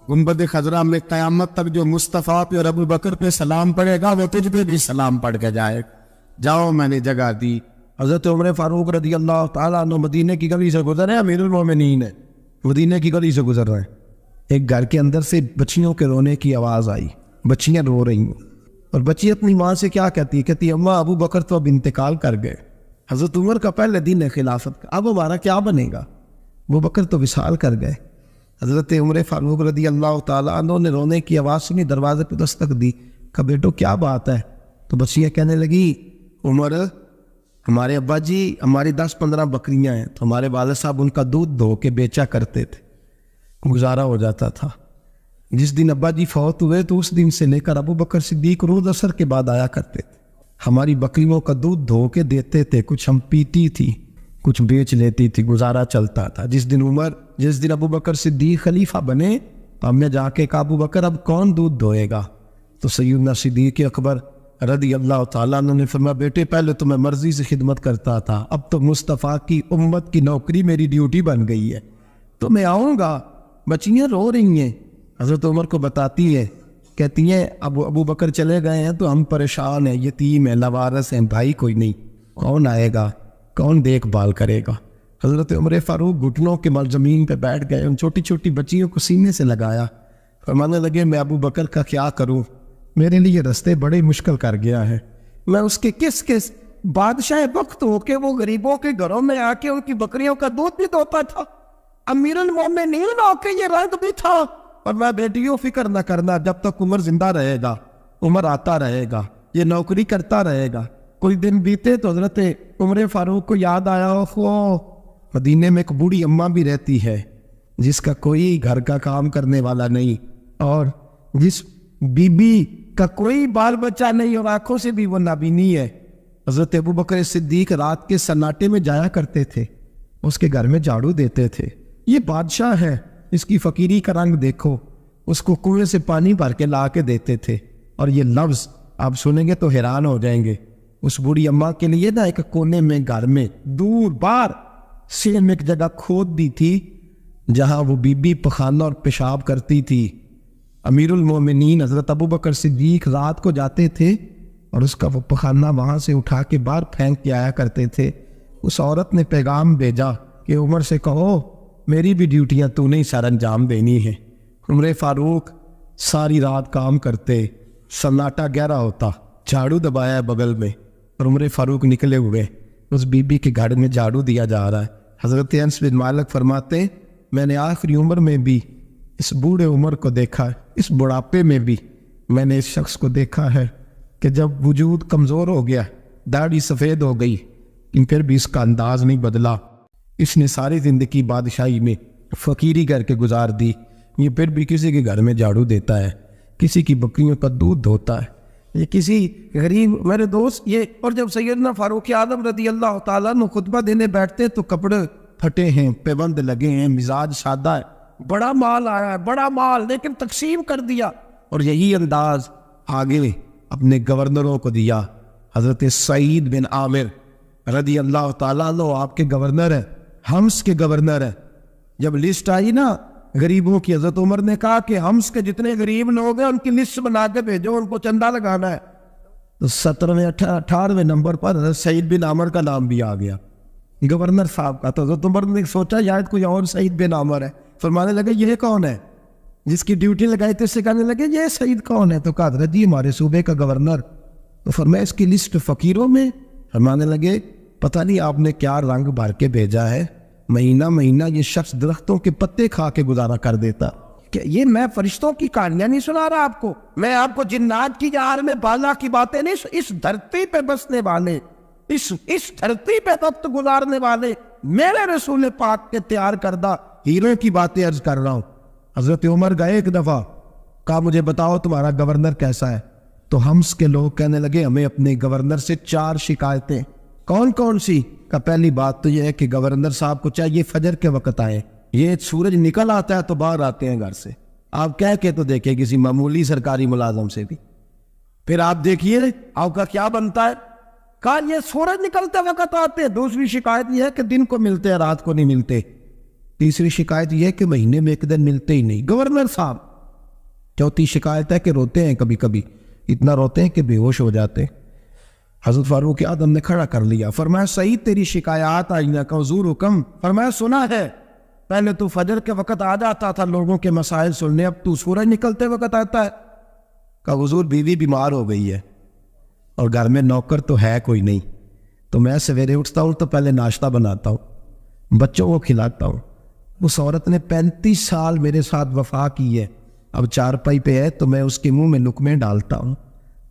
گنبد خضرا میں قیامت تک جو مصطفیٰ پہ اور ابو بکر پہ سلام پڑے گا وہ تجھ پہ بھی سلام پڑھ کے جائے، جاؤ میں نے جگہ دی۔ حضرت عمر فاروق رضی اللہ تعالیٰ عنہ مدینے کی گلی سے گزر رہے ہیں، امیر المومنین ہے، مدینے کی گلی سے گزر رہے ہیں، ایک گھر کے اندر سے بچیوں کے رونے کی آواز آئی، بچیاں رو رہی ہیں، اور بچی اپنی ماں سے کیا کہتی اماں ابو بکر تو اب انتقال کر گئے، حضرت عمر کا پہلے دن ہے خلافت کا، اب ہمارا کیا بنے گا؟ ابو بکر تو وصال کر گئے۔ حضرت عمر فاروق رضی اللہ تعالیٰ عنہ نے رونے کی آواز سنی، دروازے پہ دستک دی، کہا بیٹو کیا بات ہے؟ تو بچیاں کہنے لگی عمر ہمارے ابا جی ہماری 10-15 بکریاں ہیں، تو ہمارے والد صاحب ان کا دودھ دھو کے بیچا کرتے تھے، گزارا ہو جاتا تھا۔ جس دن ابا جی فوت ہوئے تو اس دن سے لے کر ابو بکر صدیق روز عصر کے بعد آیا کرتے تھے، ہماری بکریوں کا دودھ دھو کے دیتے تھے، کچھ ہم پیتی تھی کچھ بیچ لیتی تھی، گزارا چلتا تھا۔ جس دن ابو بکر صدیق خلیفہ بنے تو ہم نے جا کے کہا ابو بکر اب کون دودھ دھوئے گا؟ تو سیدنا صدیق اکبر رضی اللہ تعالیٰ عنہ نے فرمایا بیٹے پہلے تو میں مرضی سے خدمت کرتا تھا، اب تو مصطفیٰ کی امت کی نوکری میری ڈیوٹی بن گئی ہے، تو میں آؤں گا۔ بچیاں رو رہی ہیں، حضرت عمر کو بتاتی ہے، کہتی ہیں ابو بکر چلے گئے ہیں تو ہم پریشان ہیں، یتیم ہیں، لاوارث ہیں، بھائی کوئی نہیں، کون آئے گا، کون دیکھ بھال کرے گا؟ حضرت عمر فاروق گھٹنوں کے مل زمین پہ بیٹھ گئے، ان چھوٹی چھوٹی بچیوں کو سینے سے لگایا، فرمانے لگے میں ابو بکر کا کیا کروں، میرے لیے رستے بڑے مشکل کر گیا ہے، میں اس کے کس بادشاہ وقت ہو کے وہ غریبوں کے گھروں میں آ کے ان کی بکریوں کا دودھ بھی دھوتا تھا، امیر المومنین ہو کے یہ رنگ بھی تھا، اور میں بیٹیوں فکر نہ کرنا، جب تک عمر زندہ رہے گا، عمر آتا رہے گا، یہ نوکری کرتا رہے گا۔ کوئی دن بیتے تو حضرت عمر فاروق کو یاد آیا مدینے میں ایک بوڑھی اماں بھی رہتی ہے جس کا کوئی گھر کا کام کرنے والا نہیں، اور جس بی بی کا کوئی بال بچہ نہیں اور آنکھوں سے بھی وہ نابینی ہے۔ حضرت ابو بکر صدیق رات کے سناٹے میں جایا کرتے تھے، اس کے گھر میں جھاڑو دیتے تھے، یہ بادشاہ ہے، اس کی فقیری کا رنگ دیکھو، اس کو کنویں سے پانی بھر کے لا کے دیتے تھے، اور یہ لفظ آپ سنیں گے تو حیران ہو جائیں گے۔ اس بوڑھی اماں کے لیے نا ایک کونے میں گھر میں دور بار سین میں ایک جگہ کھود دی تھی جہاں وہ بی بی پخانہ اور پیشاب کرتی تھی۔ امیر المومنین حضرت ابو بکر صدیق رات کو جاتے تھے اور اس کا وہ پخانہ وہاں سے اٹھا کے باہر پھینک کے آیا کرتے تھے۔ اس عورت نے پیغام بھیجا کہ عمر سے کہو میری بھی ڈیوٹیاں تو نہیں سر انجام دینی ہے۔ عمر فاروق ساری رات کام کرتے، سناٹا گہرا ہوتا، جھاڑو دبایا ہے بغل میں، اور عمر فاروق نکلے ہوئے اس بی بی کے گھر میں جھاڑو دیا جا رہا ہے۔ حضرت انس بن مالک فرماتے ہیں میں نے آخری عمر میں بھی اس بوڑھے عمر کو دیکھا ہے، اس بڑھاپے میں بھی میں نے اس شخص کو دیکھا ہے کہ جب وجود کمزور ہو گیا، داڑھی سفید ہو گئی، لیکن پھر بھی اس کا انداز نہیں بدلا۔ اس نے ساری زندگی بادشاہی میں فقیری کر کے گزار دی، یہ پھر بھی کسی کے گھر میں جھاڑو دیتا ہے، کسی کی بکریوں کا دودھ دھوتا ہے، یہ کسی غریب میرے دوست یہ۔ اور جب سیدنا فاروق اعظم رضی اللہ تعالیٰ عنہ خطبہ دینے بیٹھتے تو کپڑے پھٹے ہیں، پیبند لگے ہیں، مزاج سادہ ہے، بڑا مال آیا ہے، بڑا مال، لیکن تقسیم کر دیا۔ اور یہی انداز آگے اپنے گورنروں کو دیا۔ حضرت سعید بن عامر رضی اللہ تعالیٰ عنہ آپ کے گورنر ہیں، حمص کے گورنر ہیں۔ جب لسٹ آئی نا غریبوں کی، حضرت عمر نے کہا کہ حمص کے جتنے غریب لوگ ہیں ان کی لسٹ بنا کے بھیجو، ان کو چندہ لگانا ہے۔ تو 17ویں 18ویں نمبر پر حضرت سعید بن عامر کا نام بھی آ گیا، گورنر صاحب کا۔ تو حضرت عمر نے سوچا شاید کوئی اور سعید بن عامر ہے، فرمانے لگے یہ کون ہے جس کی ڈیوٹی لگائی تھی؟ اس سے کہنے لگے یہ سعید کون ہے؟ تو کہا حضرت جی ہمارے صوبے کا گورنر۔ تو فرمایا اس کی لسٹ فقیروں میں؟ فرمانے لگے پتہ نہیں آپ نے کیا رنگ بھر کے بھیجا ہے، مہینہ مہینہ یہ شخص درختوں کے پتے کھا کے گزارا کر دیتا۔ کہ یہ میں فرشتوں کی کہانیاں نہیں سنا رہا آپ کو، میں آپ کو جنات کی عالم بالا کی باتیں نہیں، اس دھرتی پہ بسنے والے، اس دھرتی پہ وقت گزارنے والے میرے رسول پاک کے تیار کردہ ہیروں کی باتیں عرض کر رہا ہوں۔ حضرت عمر گئے ایک دفعہ، کہا مجھے بتاؤ تمہارا گورنر کیسا ہے؟ تو حمص کے لوگ کہنے لگے ہمیں اپنے گورنر سے 4 شکایتیں۔ کون کون سی؟ کہ پہلی بات تو یہ ہے کہ گورنر صاحب کو چاہیے فجر کے وقت آئے، یہ سورج نکل آتا ہے تو باہر آتے ہیں گھر سے، آپ کہہ کے تو دیکھیں کسی معمولی سرکاری ملازم سے بھی، پھر آپ دیکھیے آپ کا کیا بنتا ہے۔ کہا یہ سورج نکلتے وقت آتے ہیں۔ دوسری شکایت یہ ہے کہ دن کو ملتے ہیں رات کو نہیں ملتے۔ تیسری شکایت یہ ہے کہ مہینے میں ایک دن ملتے ہی نہیں گورنر صاحب۔ چوتھی شکایت ہے کہ روتے ہیں، کبھی کبھی اتنا روتے ہیں کہ بے ہوش ہو جاتے ہیں۔ حضرت فاروق اعظم نے کھڑا کر لیا، فرمایا سعید تیری شکایات آئی نہ کہ حضور حکم۔ فرمایا سنا ہے، پہلے تو فجر کے وقت آ جاتا تھا لوگوں کے مسائل سننے، اب تو سورج نکلتے وقت آتا ہے۔ کہ حضور بیوی بیمار ہو گئی ہے اور گھر میں نوکر تو ہے کوئی نہیں، تو میں سویرے اٹھتا ہوں تو پہلے ناشتہ بناتا ہوں، بچوں کو کھلاتا ہوں۔ اس عورت نے 35 سال میرے ساتھ وفا کی ہے، اب چارپائی پہ ہے تو میں اس کے منہ میں لقمے ڈالتا ہوں۔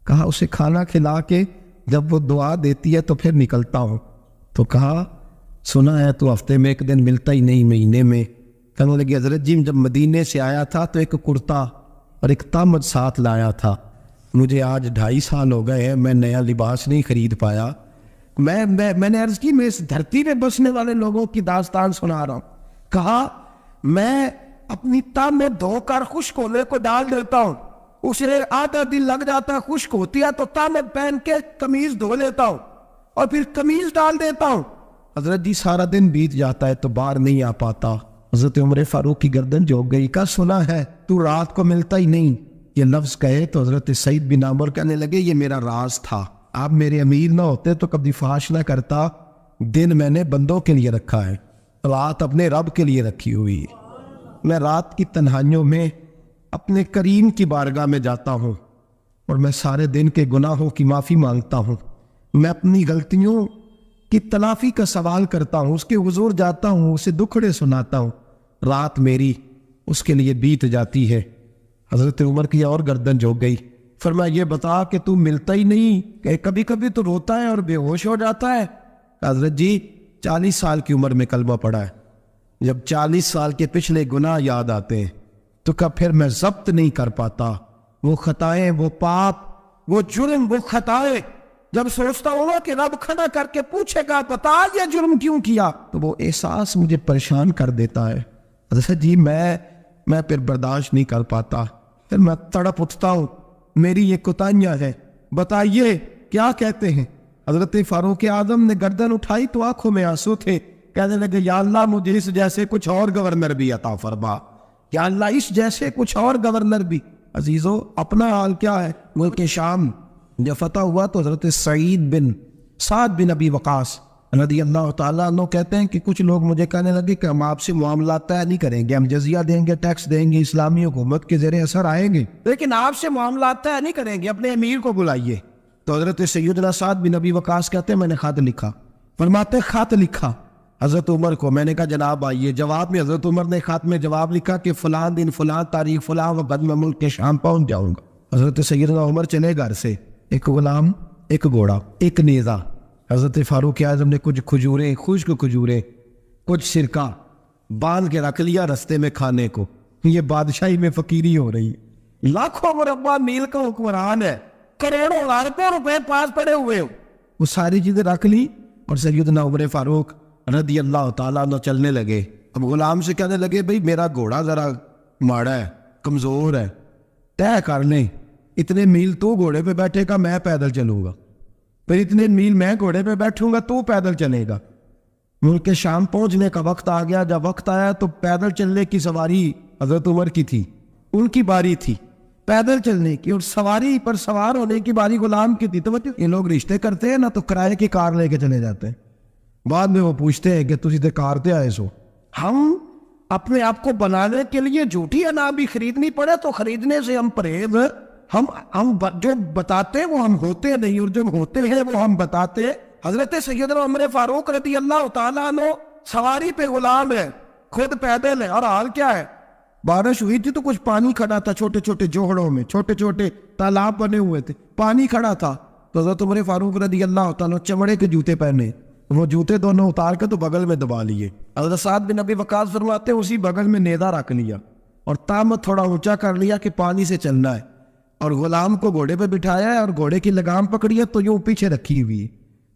کہا اسے کھانا کھلا کے جب وہ دعا دیتی ہے تو پھر نکلتا ہوں۔ تو کہا سنا ہے تو ہفتے میں ایک دن ملتا ہی نہیں، مہینے میں۔ کہنے لگی حضرت جی جب مدینے سے آیا تھا تو ایک کرتا اور ایک تامت ساتھ لایا تھا، مجھے آج 2.5 سال ہو گئے ہیں، میں نیا لباس نہیں خرید پایا۔ میں نے عرض کی میں اس دھرتی پہ بسنے والے لوگوں کی داستان سنا رہا ہوں۔ کہا میں اپنی تہ میں دھو کر خشک ہونے کو ڈال دیتا ہوں، اسے آدھا دن لگ جاتا ہے، خشک ہوتی ہے تو تہ میں پہن کے قمیض دھو لیتا ہوں اور پھر قمیض ڈال دیتا ہوں۔ حضرت جی سارا دن بیت جاتا ہے تو باہر نہیں آ پاتا۔ حضرت عمر فاروق کی گردن جھک گئی، کا سنا ہے تو رات کو ملتا ہی نہیں، یہ لفظ کہے تو حضرت سعید بن عامر کہنے لگے یہ میرا راز تھا، آپ میرے امیر نہ ہوتے تو کبھی فحش نہ کرتا، دن میں نے بندوں کے لیے رکھا ہے، رات اپنے رب کے لیے رکھی ہوئی ہے۔ میں رات کی تنہائیوں میں اپنے کریم کی بارگاہ میں جاتا ہوں اور میں سارے دن کے گناہوں کی معافی مانگتا ہوں، میں اپنی غلطیوں کی تلافی کا سوال کرتا ہوں، اس کے حضور جاتا ہوں، اسے دکھڑے سناتا ہوں، رات میری اس کے لیے بیت جاتی ہے۔ حضرت عمر کی اور گردن جھک گئی، فرمایا یہ بتا کہ تو ملتا ہی نہیں، کہ کبھی کبھی تو روتا ہے اور بے ہوش ہو جاتا ہے۔ حضرت جی 40 سال کی عمر میں کلمہ پڑھا ہے، جب 40 سال کے پچھلے گناہ یاد آتے ہیں تو کب پھر میں ضبط نہیں کر پاتا، وہ خطائیں، وہ پاپ، وہ جرم، وہ خطائیں، جب سوچتا ہوں کہ رب کھڑا کر کے پوچھے گا بتا یہ جرم کیوں کیا، تو وہ احساس مجھے پریشان کر دیتا ہے۔ حضرت جی میں پھر برداشت نہیں کر پاتا، پھر میں تڑپ اٹھتا ہوں، میری یہ کوتاہیاں ہیں، بتائیے کیا کہتے ہیں۔ حضرت فاروق اعظم نے گردن اٹھائی تو آنکھوں میں آنسو تھے، کہنے لگے یا اللہ مجھے اس جیسے کچھ اور گورنر بھی عطا فرما، یا اللہ اس جیسے کچھ اور گورنر بھی۔ عزیزو اپنا حال کیا ہے؟ ملک شام جب فتح ہوا تو حضرت سعد بن ابی وقاص رضی اللہ تعالیٰ عنہ کہتے ہیں کہ کچھ لوگ مجھے کہنے لگے کہ ہم آپ سے معاملات طے نہیں کریں گے، ہم جزیہ دیں گے، ٹیکس دیں گے، اسلامی حکومت کے زیر اثر آئیں گے، لیکن آپ سے معاملات طے نہیں کریں گے، اپنے امیر کو بلائیے۔ تو حضرت سیدنا سعد بن ابی وقاص کہتے ہیں میں نے خط لکھا، فرماتے خط لکھا، حضرت عمر کو. میں نے کہا جناب آئیے. جواب میں حضرت عمر نے خط میں جواب لکھا کہ فلاں دن فلاں تاریخ فلاں وقت میں ملک کے شام پہنچ جاؤں گا. حضرت سیدنا عمر چلے گھر سے. ایک غلام، ایک گھوڑا، ایک نیزہ. حضرت فاروق اعظم نے کچھ کھجوریں، خشک کھجوریں، کچھ سرکہ باندھ کے رکھ لیا رستے میں کھانے کو. یہ بادشاہی میں فقیری ہو رہی ہے. لاکھوں مربع میل کا حکمران ہے، کروڑوں لاکھوں روپے پاس پڑے ہوئے ہو. وہ ساری چیزیں رکھ لی اور سیدنا عمر فاروق رضی اللہ تعالیٰ عنہ چلنے لگے. اب غلام سے کہنے لگے بھئی میرا گھوڑا ذرا ماڑا ہے، کمزور ہے، طے کر لیں اتنے میل تو گھوڑے پہ بیٹھے گا، میں پیدل چلوں گا. پھر اتنے میل میں گھوڑے پہ بیٹھوں گا، تو پیدل چلے گا. ملک کے شام پہنچنے کا وقت آ گیا. جب وقت آیا تو پیدل چلنے کی سواری حضرت عمر کی تھی، ان کی باری تھی پیدل چلنے کی، اور سواری پر سوار ہونے کی باری غلام کی تھی. تو یہ لوگ رشتے کرتے ہیں نا تو کرائے کی کار لے کے چلے جاتے ہیں. بعد میں وہ پوچھتے ہیں کہ تسی تے کار تے آئے سو. ہم اپنے آپ کو بنانے کے لیے جھوٹی اناج بھی خریدنی پڑے تو خریدنے سے ہم پرہیز. ہم جو بتاتے ہیں وہ ہم ہوتے نہیں، اور جو ہوتے ہیں وہ ہم بتاتے ہیں. حضرت سیدنا عمر فاروق رضی اللہ تعالیٰ عنہ سواری پہ غلام ہے، خود پیدل ہے. اور حال کیا ہے؟ بارش ہوئی تھی تو کچھ پانی کھڑا تھا چھوٹے چھوٹے جوہڑوں میں، چھوٹے چھوٹے تالاب بنے ہوئے تھے، پانی کھڑا تھا. تو حضرت عمر فاروق رضی اللہ تعالیٰ چمڑے کے جوتے پہنے، وہ جوتے دونوں اتار کے تو بغل میں دبا لیے. حضرت سعد بن ابی وقاص فرماتے ہیں اسی بغل میں نیزہ رکھ لیا اور تامت تھوڑا اونچا کر لیا کہ پانی سے چلنا ہے، اور غلام کو گھوڑے پہ بٹھایا ہے اور گھوڑے کی لگام پکڑی ہے تو یوں پیچھے رکھی ہوئی ہے.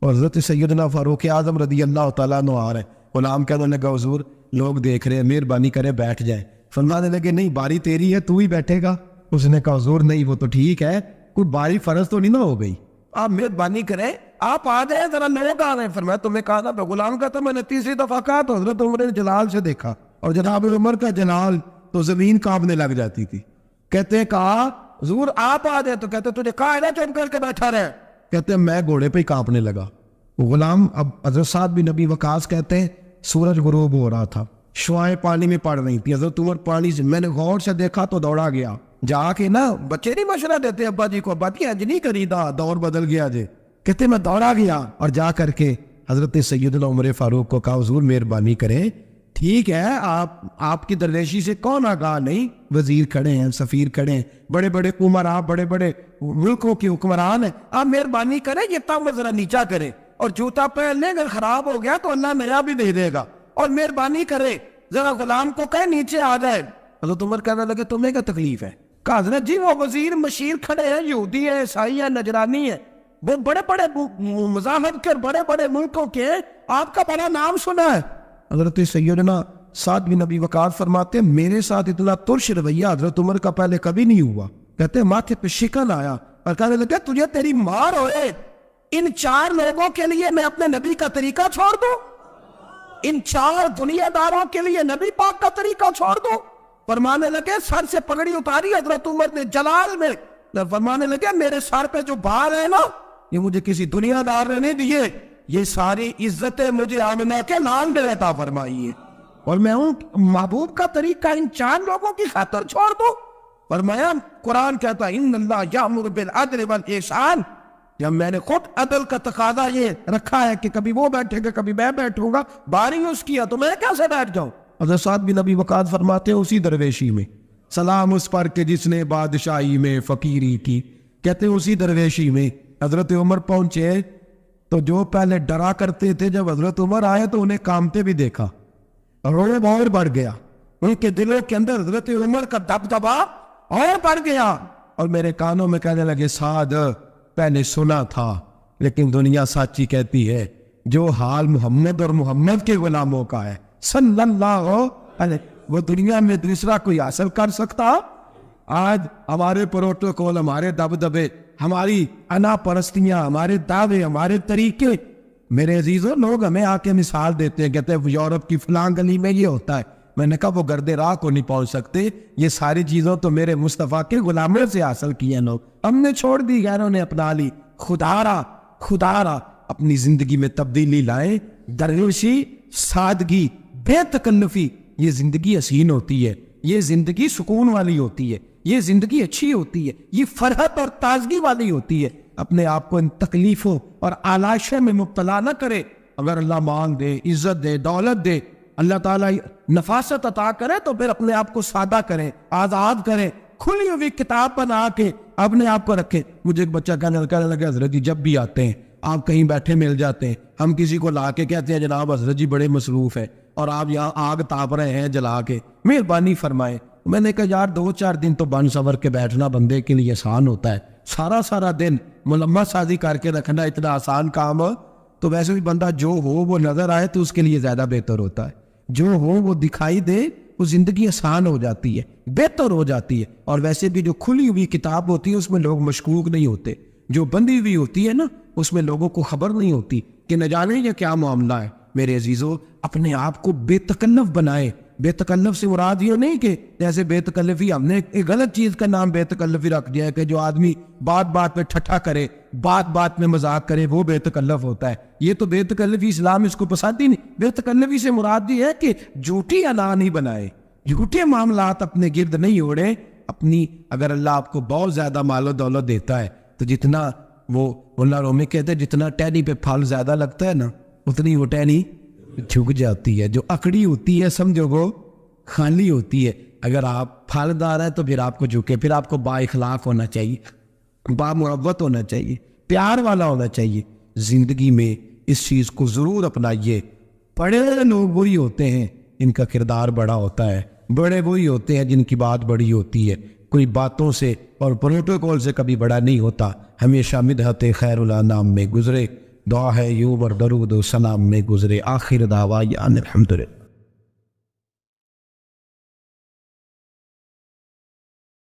اور حضرت سیدنا فاروق اعظم رضی اللہ تعالیٰ عنہ آ رہے ہیں. غلام کہنے لگا حضور لوگ دیکھ رہے ہیں، مہربانی کرے بیٹھ جائیں. فرمانے لگے نہیں باری تیری ہے، تو ہی بیٹھے گا. اس نے کہا حضور نہیں وہ تو ٹھیک ہے، کوئی باری فرض تو نہیں نہ ہو گئی، آپ مہربانی کریں آپ آ جائیں، ذرا لوگ آ رہے ہیں. فرمایا تمہیں کہا تھا. غلام کا تھا میں نے تیسری دفعہ کہا تو حضرت عمر نے جلال سے دیکھا، اور جناب عمر کا جلال تو زمین کانپنے لگ جاتی تھی. کہتے ہیں کہا حضور آپ آ جائیں، تو کہتے تجھے کہا ہے نا چپ کر کے بیٹھا رہے. کہتے ہیں میں گھوڑے پہ ہی کانپنے لگا. غلام اب حضرت سعد بن ابی وقاص کہتے ہیں سورج غروب ہو رہا تھا، شعائیں پانی میں پڑ رہی تھی. حضرت عمر پانی سے میں نے غور سے دیکھا تو دوڑا گیا. جا کے نا بچے نہیں مشورہ دیتے ابا جی کو، ابا جی انج نہیں کری دا، دور بدل گیا جے. کہتے میں دوڑا گیا اور جا کر کے حضرت سیدنا عمر فاروق کو کہا حضور مہربانی کریں، ٹھیک ہے آپ کی درویشی سے کون آگاہ نہیں، وزیر کھڑے ہیں، سفیر کھڑے ہیں، بڑے بڑے عمرا، بڑے بڑے ملکوں کے حکمران ہیں، آپ مہربانی کریں یہ تام ذرا نیچا کریں، اور جوتا پہن لیں، اگر خراب ہو گیا تو اللہ نیا بھی دے دے گا، اور مہربانی کرے ذرا غلام کو کہے نیچے آ جائے. حضرت عمر کہنے لگے تمہیں کیا تکلیف ہے؟ کہا حضرت جی وہ وزیر مشیر کھڑے ہیں، یہودی ہیں، عیسائی ہیں، نجرانی ہیں، وہ بڑے بڑے مزاحمت کر بڑے بڑے ملکوں کے، آپ کا بڑا نام سنا ہے. حضرت سیدنا سعد بن ابی وقاص فرماتے ہیں میرے ساتھ اتنا ترش رویہ حضرت عمر کا پہلے کبھی نہیں ہوا. کہتے ہیں ماتھے پہ شکن آیا اور کہنے لگا تجھے تیری مار ہوئے، ان 4 لوگوں کے لیے میں اپنے نبی کا طریقہ چھوڑ دوں، ان 4 دنیا داروں کے لیے نبی پاک کا طریقہ چھوڑ دوں. فرمانے لگے سر سے پگڑی اتاری حضرت عمر نے جلال میں، فرمانے لگے میرے سر پہ جو بال ہے نا یہ مجھے کسی دنیا دار نے نہیں دیے، یہ ساری عزتیں مجھے آمنہ کے نام میں عطا فرمائی ہے، اور میں ہوں محبوب کا طریقہ ان 4 لوگوں کی خاطر چھوڑ دوں. فرمایا قرآن کہتا ہے ان اللہ یامر بالعدل والاحسان، جب میں نے خود عدل کا تقاضا یہ رکھا ہے کہ کبھی وہ بیٹھے گا کبھی میں بیٹھوں گا، باری اس کیا تو میں کیسے بیٹھ جاؤں. حضرت سعد بن ابی وقاص فرماتے ہیں اسی درویشی میں سلام اس پر کہ جس نے بادشاہی میں فقیری کی. کہتے ہیں اسی درویشی میں حضرت عمر پہنچے تو جو پہلے ڈرا کرتے تھے جب حضرت عمر آئے تو انہیں کامتے بھی دیکھا، روب اور بڑھ گیا، ان کے دلوں کے اندر حضرت عمر کا دبدبا اور بڑھ گیا، اور میرے کانوں میں کہنے لگے سعد پہلے سنا تھا لیکن دنیا سچی کہتی ہے، جو حال محمد اور محمد کے غلاموں کا ہے صلی اللہ علیہ وہ دنیا میں دوسرا کوئی حاصل کر سکتا. آج ہمارے پروٹوکول، ہمارے دبدبے، ہماری انا پرستیاں، ہمارے دعوے، ہمارے طریقے، میرے عزیزوں لوگ ہمیں آ کے مثال دیتے ہیں، کہتے ہیں یورپ کی فلاں گلی میں یہ ہوتا ہے. میں نے کہا وہ گرد راہ کو نہیں پہنچ سکتے، یہ ساری چیزوں تو میرے مصطفیٰ کے غلاموں سے حاصل کی ہیں لوگ، ہم نے چھوڑ دی، غیروں نے اپنا لی. خدا را اپنی زندگی میں تبدیلی لائیں. درویشی، سادگی، بے تکلفی، یہ زندگی حسین ہوتی ہے، یہ زندگی سکون والی ہوتی ہے، یہ زندگی اچھی ہوتی ہے، یہ فرحت اور تازگی والی ہوتی ہے. اپنے آپ کو ان تکلیفوں اور آلائشوں میں مبتلا نہ کرے. اگر اللہ مال دے، عزت دے، دولت دے، اللہ تعالیٰ نفاست عطا کرے تو پھر اپنے آپ کو سادہ کریں، آزاد کریں، کھلی ہوئی کتاب بنا کے اپنے آپ کو رکھیں۔ مجھے ایک بچہ کہنے لگا حضرت جی جب بھی آتے ہیں آپ کہیں بیٹھے مل جاتے ہیں، ہم کسی کو لا کے کہتے ہیں جناب حضرت جی بڑے مصروف ہیں اور آپ یہاں آگ تاپ رہے ہیں جلا کے، مہربانی فرمائیں۔ میں نے کہا یار 2-4 دن تو بن سور کے بیٹھنا بندے کے لیے آسان ہوتا ہے، سارا دن ملمہ سازی کر کے رکھنا اتنا آسان کام ہو تو ویسے بھی بندہ جو ہو وہ نظر آئے تو اس کے لیے زیادہ بہتر ہوتا ہے، جو ہو وہ دکھائی دے، وہ زندگی آسان ہو جاتی ہے، بہتر ہو جاتی ہے۔ اور ویسے بھی جو کھلی ہوئی کتاب ہوتی ہے اس میں لوگ مشکوک نہیں ہوتے، جو بندی ہوئی ہوتی ہے نا اس میں لوگوں کو خبر نہیں ہوتی کہ نہ جانے یہ کیا معاملہ ہے۔ میرے عزیزو اپنے آپ کو بے تکلف بنائے۔ بے تکلف سے مراد یہ نہیں کہ جیسے بے تکلفی ہم نے ایک غلط چیز کا نام بے تکلفی رکھ دیا ہے کہ جو آدمی بات پہ ٹھٹھا کرے، بات میں مذاق کرے وہ بے تکلف ہوتا ہے۔ یہ تو بے تکلفی اسلام اس کو پسند ہی نہیں۔ بے تکلفی سے مراد یہ ہے کہ جھوٹی انا نہیں بنائے، جھوٹے معاملات اپنے گرد نہیں اوڑے۔ اپنی اگر اللہ آپ کو بہت زیادہ مال و دولت دیتا ہے تو جتنا وہ اللہ رومی کہتے ہیں جتنا ٹہنی پہ پھل زیادہ لگتا ہے نا اتنی وہ ٹہنی جھک جاتی ہے، جو اکڑی ہوتی ہے سمجھو وہ خالی ہوتی ہے۔ اگر آپ پھلدار ہیں تو پھر آپ کو جھکے، پھر آپ کو با اخلاق ہونا چاہیے، با محبت ہونا چاہیے، پیار والا ہونا چاہیے۔ زندگی میں اس چیز کو ضرور اپنائیے۔ بڑے لوگ وہی ہوتے ہیں ان کا کردار بڑا ہوتا ہے، بڑے وہی ہوتے ہیں جن کی بات بڑی ہوتی ہے۔ کوئی باتوں سے اور پروٹوکول سے کبھی بڑا نہیں ہوتا، ہمیشہ مدحت خیر الانام میں گزرے، دعا ہے یوں اور درود و سلام میں گزرے۔ آخر دعویٰ الحمدللہ۔